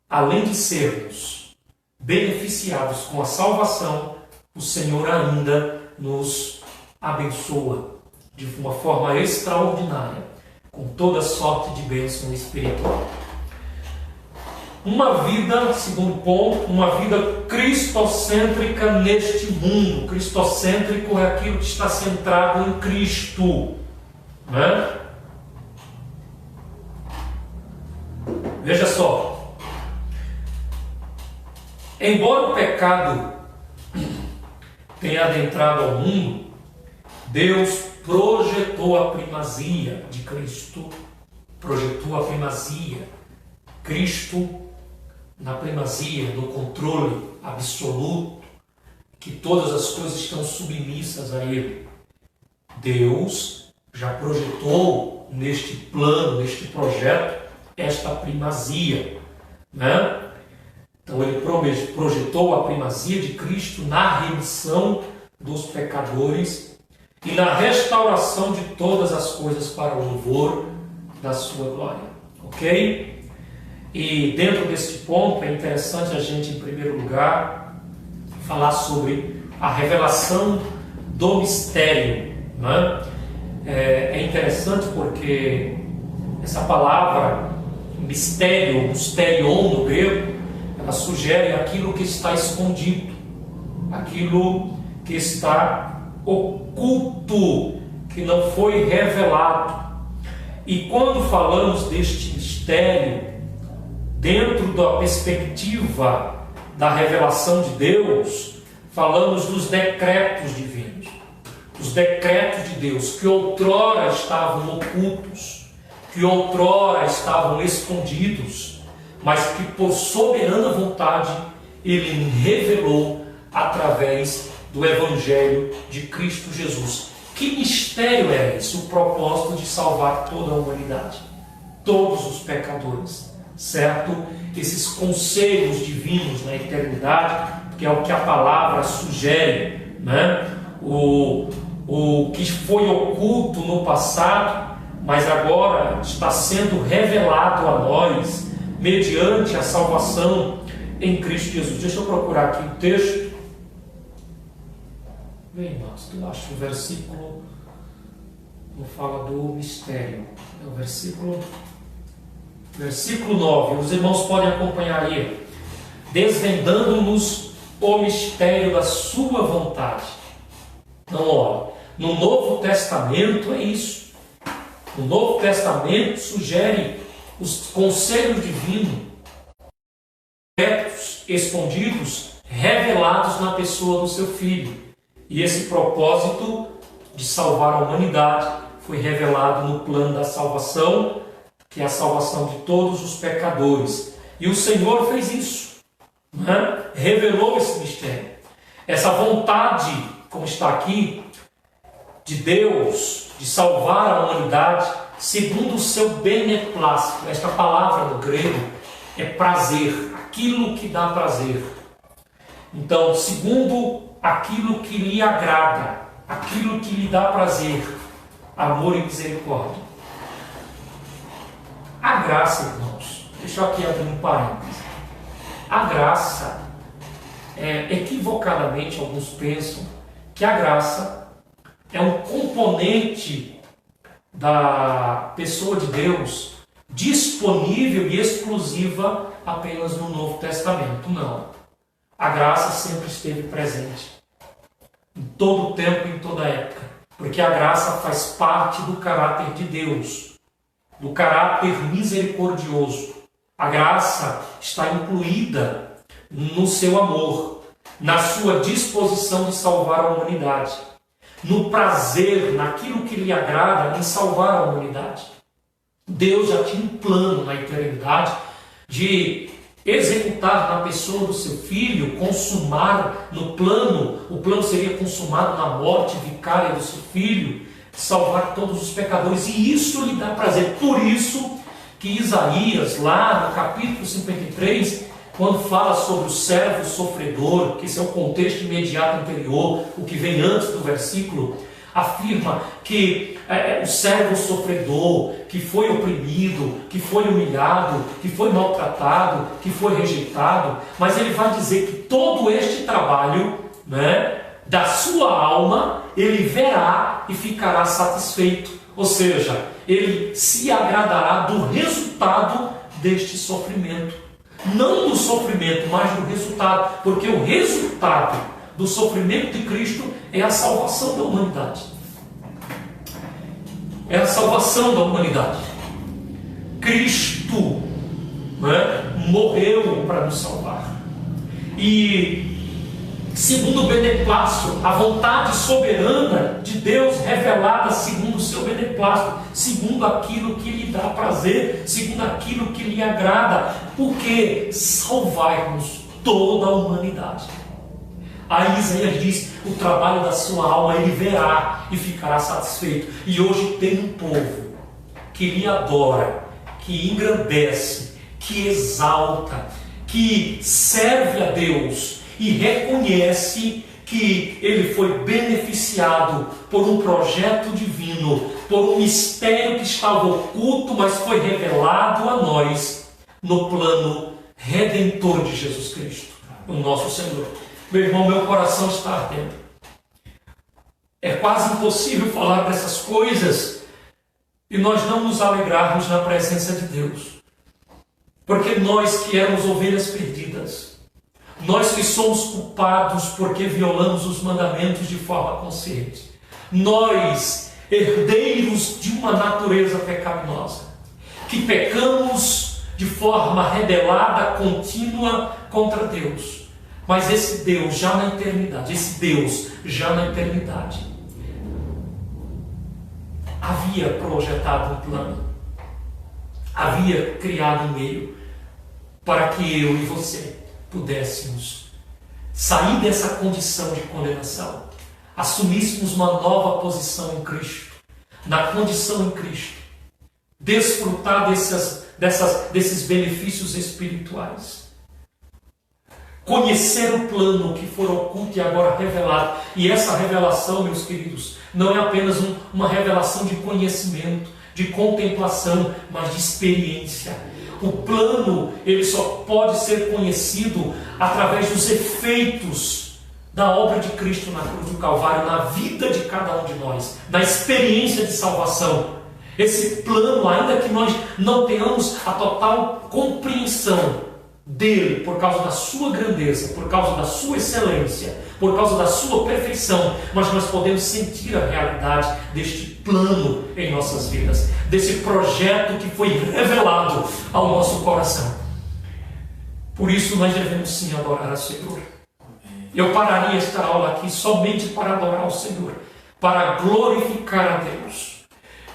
B: além de sermos beneficiados com a salvação, o Senhor ainda nos abençoa de uma forma extraordinária, com toda sorte de bênção espiritual. Uma vida, segundo ponto, uma vida cristocêntrica neste mundo. Cristocêntrico é aquilo que está centrado em Cristo, né? Veja só, embora o pecado tenha adentrado ao mundo, Deus projetou a primazia de Cristo, projetou a primazia, Cristo na primazia, no controle absoluto, que todas as coisas estão submissas a Ele. Deus já projetou neste plano, neste projeto, esta primazia, né? Então ele projetou a primazia de Cristo na remissão dos pecadores e na restauração de todas as coisas para o louvor da sua glória. Ok? E dentro deste ponto é interessante a gente, em primeiro lugar, falar sobre a revelação do mistério, né? É interessante porque essa palavra mistério, mysterion no grego, ela sugere aquilo que está escondido, aquilo que está oculto, que não foi revelado. E quando falamos deste mistério, dentro da perspectiva da revelação de Deus, falamos dos decretos divinos, os decretos de Deus que outrora estavam ocultos, que outrora estavam escondidos, mas que por soberana vontade Ele revelou através do Evangelho de Cristo Jesus. Que mistério é esse? O propósito de salvar toda a humanidade, todos os pecadores, certo? Esses conselhos divinos na eternidade, que é o que a palavra sugere, né? O que foi oculto no passado, mas agora está sendo revelado a nós mediante a salvação em Cristo Jesus. Deixa eu procurar aqui o texto. Bem, irmãos, eu acho que o versículo não fala do mistério. É o versículo 9. Os irmãos podem acompanhar aí. Desvendando-nos o mistério da sua vontade. Então, olha, No Novo Testamento é isso. O Novo Testamento sugere os conselhos divinos, escondidos, revelados na pessoa do seu Filho. E esse propósito de salvar a humanidade foi revelado no plano da salvação, que é a salvação de todos os pecadores. E o Senhor fez isso, né? Revelou esse mistério. Essa vontade, como está aqui, de Deus, de salvar a humanidade, segundo o seu beneplácito. Esta palavra no grego é prazer, aquilo que dá prazer. Então, segundo aquilo que lhe agrada, aquilo que lhe dá prazer, amor e misericórdia. A graça, irmãos, deixa eu aqui abrir um parênteses. A graça, equivocadamente alguns pensam que a graça é um componente da pessoa de Deus disponível e exclusiva apenas no Novo Testamento. Não. A graça sempre esteve presente, em todo o tempo e em toda época, porque a graça faz parte do caráter de Deus, do caráter misericordioso. A graça está incluída no seu amor, na sua disposição de salvar a humanidade, no prazer, naquilo que lhe agrada em salvar a humanidade. Deus já tinha um plano na eternidade de executar na pessoa do seu Filho, consumar no plano, o plano seria consumado na morte vicária do seu Filho, salvar todos os pecadores, e isso lhe dá prazer. Por isso que Isaías, lá no capítulo 53, quando fala sobre o servo sofredor, que esse é o contexto imediato anterior, o que vem antes do versículo, afirma que o servo sofredor, que foi oprimido, que foi humilhado, que foi maltratado, que foi rejeitado, mas ele vai dizer que todo este trabalho, né, da sua alma, ele verá e ficará satisfeito. Ou seja, ele se agradará do resultado deste sofrimento. Não do sofrimento, mas do resultado. Porque o resultado do sofrimento de Cristo é a salvação da humanidade. É a salvação da humanidade. Cristo, né, morreu para nos salvar. E segundo o beneplácito, a vontade soberana de Deus revelada segundo o seu beneplácito, segundo aquilo que lhe dá prazer, segundo aquilo que lhe agrada, porque salvar-nos toda a humanidade. Aí Isaías diz, o trabalho da sua alma ele verá e ficará satisfeito. E hoje tem um povo que lhe adora, que engrandece, que exalta, que serve a Deus e reconhece que ele foi beneficiado por um projeto divino, por um mistério que estava oculto, mas foi revelado a nós no plano redentor de Jesus Cristo, o nosso Senhor. Meu irmão, meu coração está ardendo. É quase impossível falar dessas coisas e nós não nos alegrarmos na presença de Deus. Porque nós que éramos ovelhas perdidas, nós que somos culpados porque violamos os mandamentos de forma consciente, nós, herdeiros de uma natureza pecaminosa, que pecamos de forma rebelada, contínua contra Deus. Mas esse Deus já na eternidade, havia projetado um plano, havia criado um meio para que eu e você pudéssemos sair dessa condição de condenação, assumíssemos uma nova posição em Cristo, na condição em Cristo, desfrutar desses benefícios espirituais. Conhecer o plano que for oculto e agora revelado. E essa revelação, meus queridos, não é apenas uma revelação de conhecimento, de contemplação, mas de experiência. O plano, ele só pode ser conhecido através dos efeitos da obra de Cristo na cruz do Calvário, na vida de cada um de nós, na experiência de salvação. Esse plano, ainda que nós não tenhamos a total compreensão dele, por causa da sua grandeza, por causa da sua excelência, por causa da sua perfeição, mas nós podemos sentir a realidade deste plano em nossas vidas, desse projeto que foi revelado ao nosso coração. Por isso nós devemos sim adorar ao Senhor. Eu pararia esta aula aqui somente para adorar ao Senhor, para glorificar a Deus,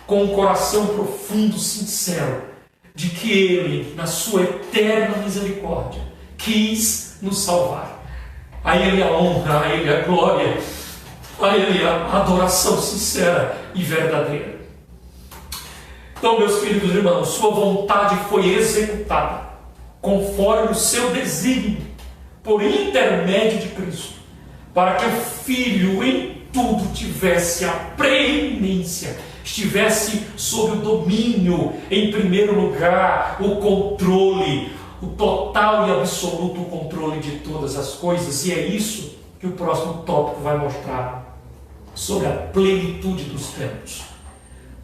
B: com um coração profundo, sincero, de que Ele, na sua eterna misericórdia, quis nos salvar. A Ele a honra, a Ele a glória, a Ele a adoração sincera e verdadeira. Então, meus queridos irmãos, sua vontade foi executada conforme o seu desígnio, por intermédio de Cristo, para que o Filho em tudo tivesse a preeminência, estivesse sob o domínio, em primeiro lugar, o controle, o total e absoluto controle de todas as coisas. E é isso que o próximo tópico vai mostrar, sobre a plenitude dos tempos.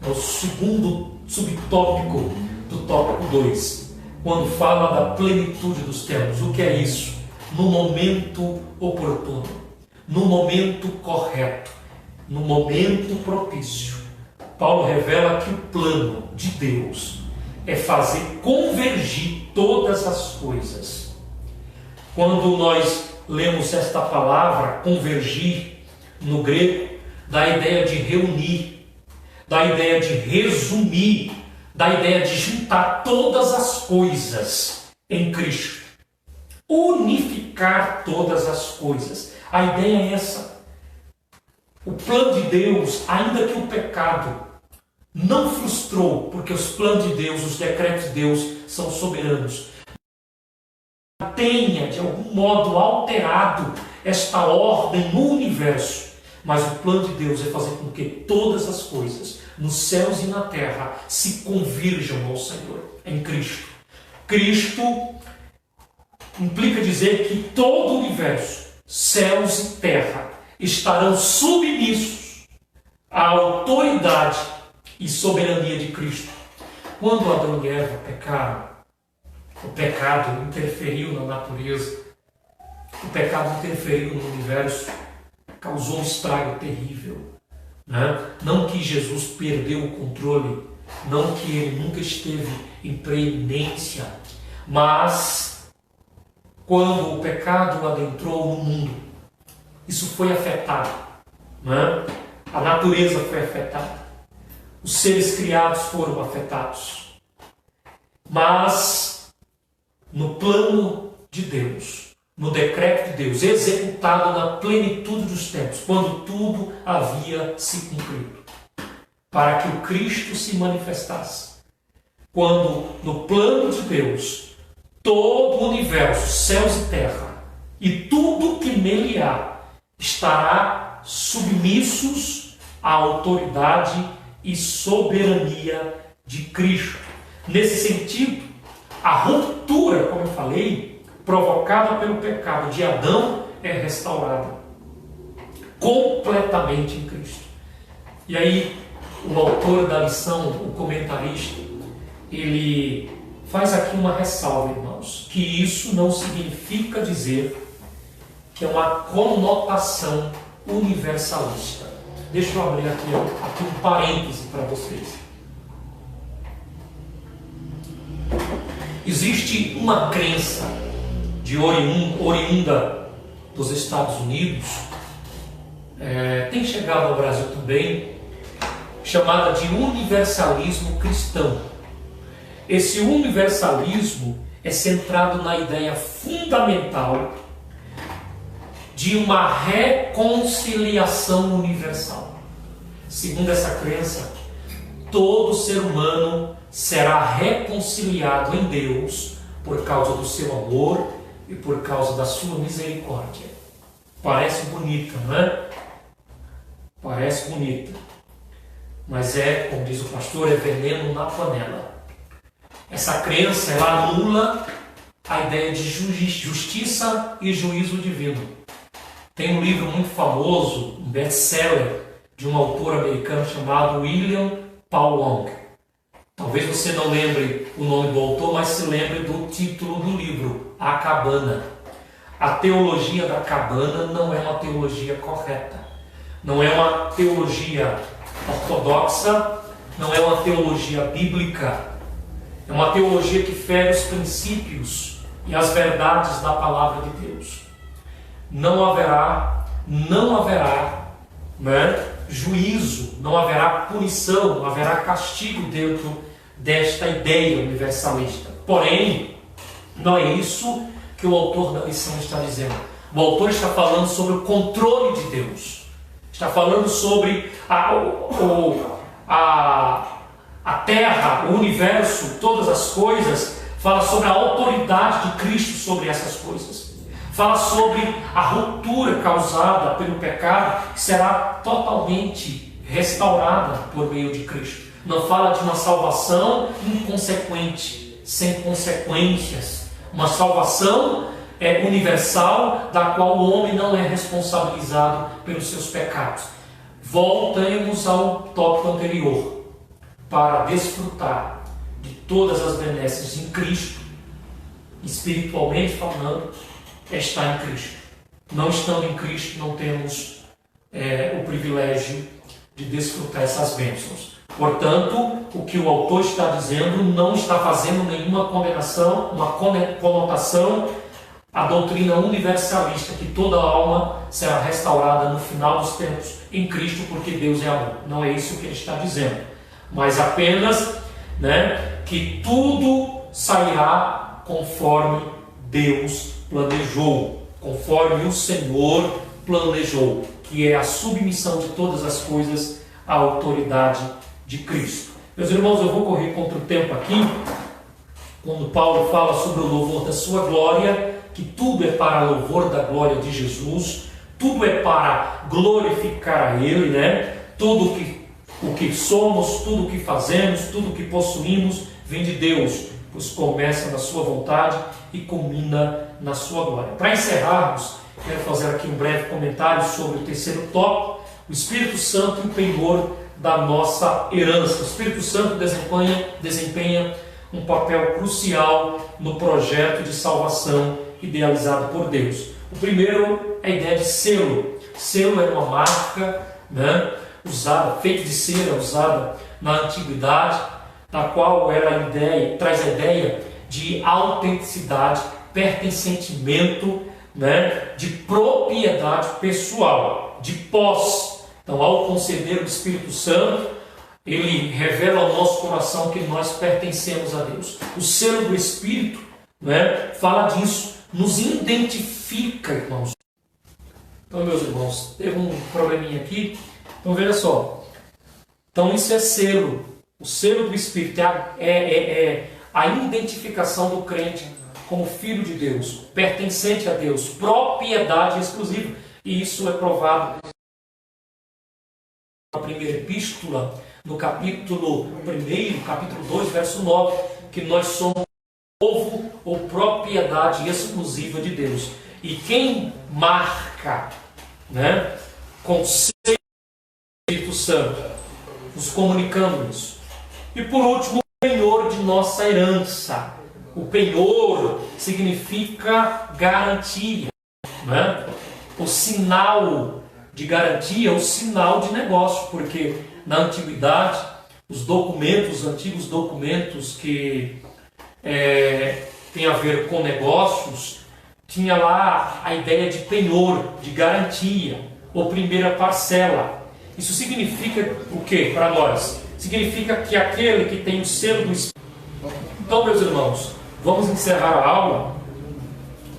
B: É o segundo subtópico do tópico 2, quando fala da plenitude dos tempos. O que é isso? No momento oportuno, no momento correto, no momento propício. Paulo revela que o plano de Deus é fazer convergir todas as coisas. Quando nós lemos esta palavra, convergir, no grego, dá a ideia de reunir, dá a ideia de resumir, dá a ideia de juntar todas as coisas em Cristo. Unificar todas as coisas. A ideia é essa. O plano de Deus, ainda que o pecado não frustrou, porque os planos de Deus, os decretos de Deus são soberanos, tenha de algum modo alterado esta ordem no universo, mas o plano de Deus é fazer com que todas as coisas, nos céus e na terra, se convirjam ao Senhor, em Cristo. Cristo implica dizer que todo o universo, céus e terra, estarão submissos à autoridade e soberania de Cristo. Quando Adão e Eva pecaram, o pecado interferiu na natureza, o pecado interferiu no universo, causou um estrago terrível. Não que Jesus perdeu o controle, não que ele nunca esteve em preeminência, mas quando o pecado adentrou no mundo, isso foi afetado. A natureza foi afetada. Os seres criados foram afetados. Mas, no plano de Deus, no decreto de Deus, executado na plenitude dos tempos, quando tudo havia se cumprido, para que o Cristo se manifestasse, quando, no plano de Deus, todo o universo, céus e terra, e tudo que nele há, estará submissos à autoridade e soberania de Cristo. Nesse sentido, a ruptura, como eu falei, provocada pelo pecado de Adão, é restaurada completamente em Cristo. E aí, o autor da lição, o comentarista, ele faz aqui uma ressalva, irmãos, que isso não significa dizer que é uma conotação universalista. Deixa eu abrir aqui um parêntese para vocês. Existe uma crença oriunda dos Estados Unidos, tem chegado ao Brasil também, chamada de universalismo cristão. Esse universalismo é centrado na ideia fundamental de uma reconciliação universal. Segundo essa crença, todo ser humano será reconciliado em Deus por causa do seu amor e por causa da sua misericórdia. Parece bonita, não é? Parece bonita. Mas como diz o pastor, é veneno na panela. Essa crença, ela anula a ideia de justiça e juízo divino. Tem um livro muito famoso, um best-seller, de um autor americano chamado William Paul Wong. Talvez você não lembre o nome do autor, mas se lembre do título do livro, A Cabana. A teologia da cabana não é uma teologia correta. Não é uma teologia ortodoxa, não é uma teologia bíblica. É uma teologia que fere os princípios e as verdades da palavra de Deus. Não haverá, juízo, não haverá punição, não haverá castigo dentro desta ideia universalista. Porém, não é isso que o autor da lição está dizendo. O autor está falando sobre o controle de Deus. Está falando sobre a terra, o universo, todas as coisas. Fala sobre a autoridade de Cristo sobre essas coisas. Fala sobre a ruptura causada pelo pecado, que será totalmente restaurada por meio de Cristo. Não fala de uma salvação inconsequente, sem consequências. Uma salvação universal, da qual o homem não é responsabilizado pelos seus pecados. Voltemos ao tópico anterior, para desfrutar de todas as benesses em Cristo, espiritualmente falando, está em Cristo. Não estando em Cristo, não temos o privilégio de desfrutar essas bênçãos. Portanto, o que o autor está dizendo não está fazendo nenhuma condenação, uma conotação à doutrina universalista, que toda alma será restaurada no final dos tempos em Cristo, porque Deus é amor. Não é isso que ele está dizendo, mas apenas que tudo sairá conforme Deus planejou, conforme o Senhor planejou, que é a submissão de todas as coisas à autoridade de Cristo. Meus irmãos, eu vou correr contra o tempo aqui, quando Paulo fala sobre o louvor da sua glória, que tudo é para louvor da glória de Jesus, tudo é para glorificar a Ele, Tudo o que somos, tudo o que fazemos, tudo o que possuímos, vem de Deus, pois começa na sua vontade e culmina na sua glória. Para encerrarmos, quero fazer aqui um breve comentário sobre o terceiro tópico, o Espírito Santo e o penhor da nossa herança. O Espírito Santo desempenha um papel crucial no projeto de salvação idealizado por Deus. O primeiro é a ideia de selo. Selo é uma marca feita de cera, usada na antiguidade, da qual traz a ideia de autenticidade, pertencimento, de propriedade pessoal, de posse. Então, ao conceder o Espírito Santo, ele revela ao nosso coração que nós pertencemos a Deus. O selo do Espírito fala disso, nos identifica, irmãos. Então, meus irmãos, teve um probleminha aqui. Então, veja só. Então, isso é selo. O selo do Espírito é a identificação do crente como filho de Deus, pertencente a Deus, propriedade exclusiva. E isso é provado na primeira epístola, no capítulo 1, capítulo 2, verso 9, que nós somos povo ou propriedade exclusiva de Deus. E quem marca, com o Espírito Santo, nos comunicando isso. E por último, o penhor de nossa herança. O penhor significa garantia, o sinal de garantia, o sinal de negócio, porque na antiguidade, os antigos documentos que têm a ver com negócios, tinha lá a ideia de penhor, de garantia, ou primeira parcela. Isso significa o que para nós? Significa que aquele que tem o selo do Espírito. Então, meus irmãos, vamos encerrar a aula,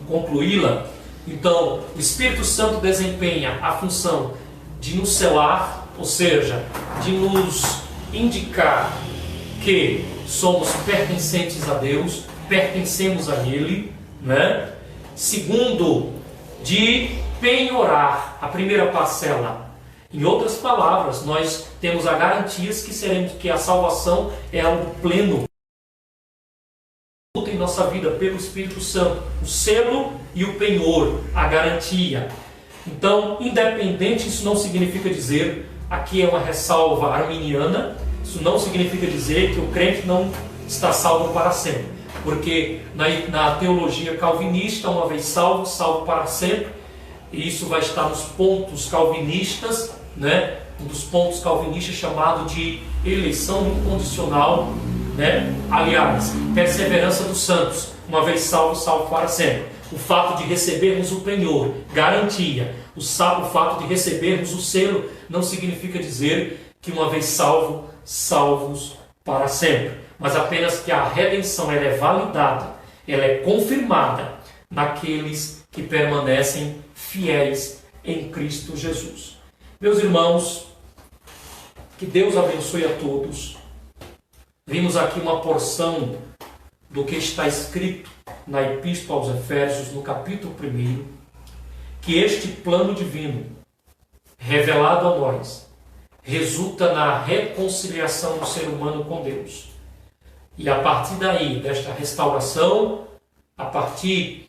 B: concluí-la. Então, o Espírito Santo desempenha a função de nos selar, ou seja, de nos indicar que somos pertencentes a Deus, pertencemos a Ele, Segundo, de penhorar a primeira parcela. Em outras palavras, nós temos a garantias que a salvação é algo pleno em nossa vida pelo Espírito Santo, o selo e o penhor, a garantia. Então, independente, isso não significa dizer, aqui é uma ressalva arminiana, Isso não significa dizer que o crente não está salvo para sempre, porque na teologia calvinista, uma vez salvo, salvo para sempre, e isso vai estar nos pontos calvinistas, né? Um dos pontos calvinistas chamado de eleição incondicional, né? Aliás, perseverança dos santos, uma vez salvo, salvo para sempre. O fato de recebermos o penhor, garantia, o fato de recebermos o selo, não significa dizer que uma vez salvo, salvos para sempre, mas apenas que a redenção ela é validada, ela é confirmada naqueles que permanecem fiéis em Cristo Jesus. Meus irmãos, que Deus abençoe a todos. Vimos aqui uma porção do que está escrito na Epístola aos Efésios, no capítulo 1, que este plano divino, revelado a nós, resulta na reconciliação do ser humano com Deus. E a partir daí, desta restauração, a partir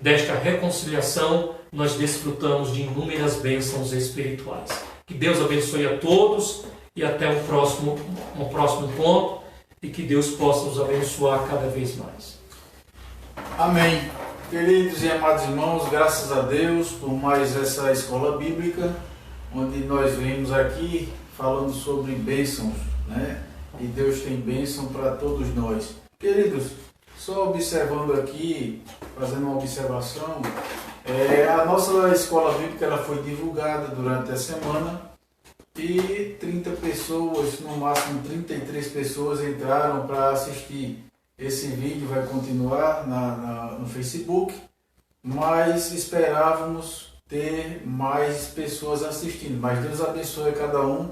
B: desta reconciliação, nós desfrutamos de inúmeras bênçãos espirituais. Que Deus abençoe a todos e até um próximo ponto, e que Deus possa nos abençoar cada vez mais.
A: Amém. Queridos e amados irmãos, graças a Deus por mais essa escola bíblica, onde nós vemos aqui falando sobre bênçãos, né? E Deus tem bênção para todos nós. Queridos, só observando aqui, fazendo uma observação, a nossa escola bíblica ela foi divulgada durante a semana e 30 pessoas, no máximo 33 pessoas entraram para assistir. Esse vídeo vai continuar no Facebook, mas esperávamos ter mais pessoas assistindo. Mas Deus abençoe a cada um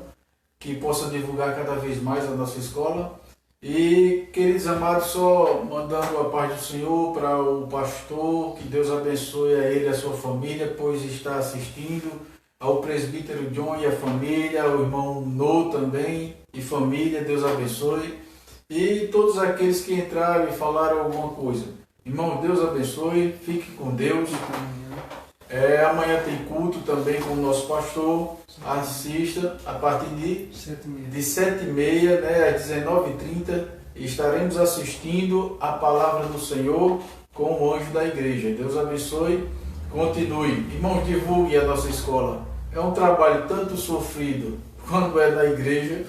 A: que possa divulgar cada vez mais a nossa escola. E, queridos amados, só mandando a paz do Senhor para o pastor, que Deus abençoe a ele e a sua família, pois está assistindo, ao presbítero John e a família, ao irmão No também e família, Deus abençoe. E todos aqueles que entraram e falaram alguma coisa. Irmão, Deus abençoe, fique com Deus. Amanhã tem culto também com o nosso pastor. Assista a partir de 7h30, né, às 19h30. Estaremos assistindo a palavra do Senhor com o anjo da igreja. Deus abençoe. Continue. Irmãos, divulgue a nossa escola. É um trabalho tanto sofrido quando é na igreja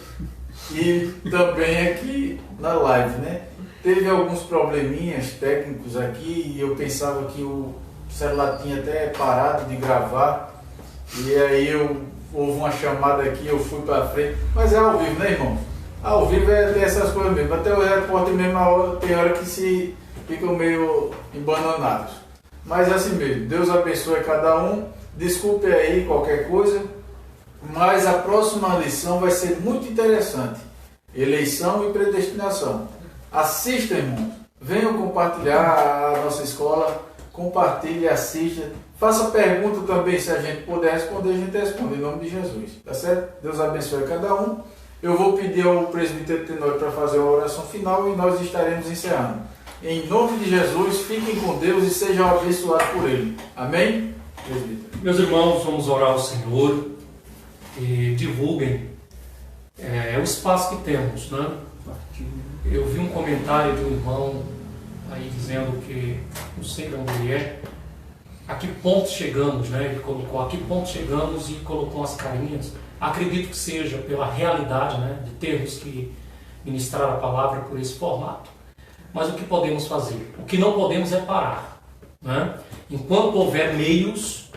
A: e também aqui na live, né? Teve alguns probleminhas técnicos aqui e eu pensava que o celular tinha até parado de gravar e aí houve uma chamada aqui, eu fui para frente, mas é ao vivo, né, irmão? Ao vivo tem essas coisas mesmo, até o repórter mesmo tem hora que se ficam meio embananados, mas é assim mesmo. Deus abençoe cada um, desculpe aí qualquer coisa, mas a próxima lição vai ser muito interessante, eleição e predestinação. Assista, irmãos, venham compartilhar a nossa escola, compartilhe, assista, faça pergunta também, se a gente puder responder, a gente responde, em nome de Jesus, tá certo? Deus abençoe cada um. Eu vou pedir ao presbítero Tenório para fazer uma oração final e nós estaremos encerrando. Em nome de Jesus, fiquem com Deus e sejam abençoados por Ele. Amém? Presbítero.
B: Meus irmãos, vamos orar ao Senhor e divulguem o espaço que temos, né? Eu vi um comentário de um irmão aí dizendo que, não sei de onde ele é, a que ponto chegamos, né? Ele colocou a que ponto chegamos e colocou as carinhas. Acredito que seja pela realidade, né, de termos que ministrar a palavra por esse formato. Mas o que podemos fazer? O que não podemos é parar, né? Enquanto houver meios,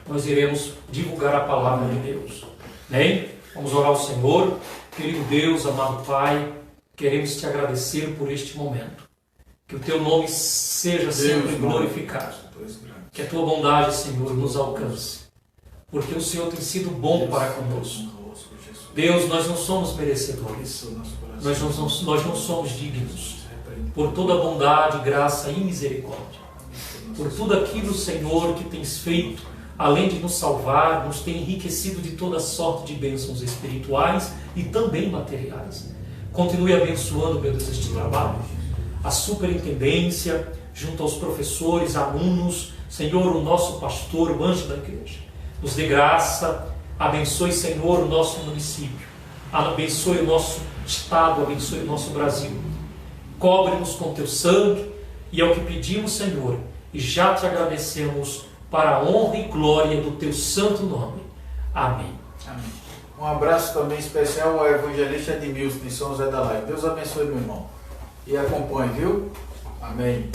B: nós iremos divulgar a palavra de Deus. Bem? Vamos orar ao Senhor. Querido Deus, amado Pai, queremos te agradecer por este momento. Que o teu nome seja sempre glorificado. Que a tua bondade, Senhor, nos alcance. Porque o Senhor tem sido bom para conosco. Deus, nós não somos merecedores. Nós não somos dignos. Por toda a bondade, graça e misericórdia. Por tudo aquilo, Senhor, que tens feito, além de nos salvar, nos tem enriquecido de toda sorte de bênçãos espirituais e também materiais. Continue abençoando, meu Deus, este trabalho. A superintendência, junto aos professores, alunos, Senhor, o nosso pastor, o anjo da igreja. Nos dê graça, abençoe, Senhor, o nosso município. abençoe o nosso Estado, abençoe o nosso Brasil. Cobre-nos com teu sangue, e é o que pedimos, Senhor, e já te agradecemos para a honra e glória do teu santo nome. Amém.
A: Amém. Um abraço também especial ao evangelista Edmilson de São José da Laje. Deus abençoe, meu irmão. E acompanhe, viu? Amém.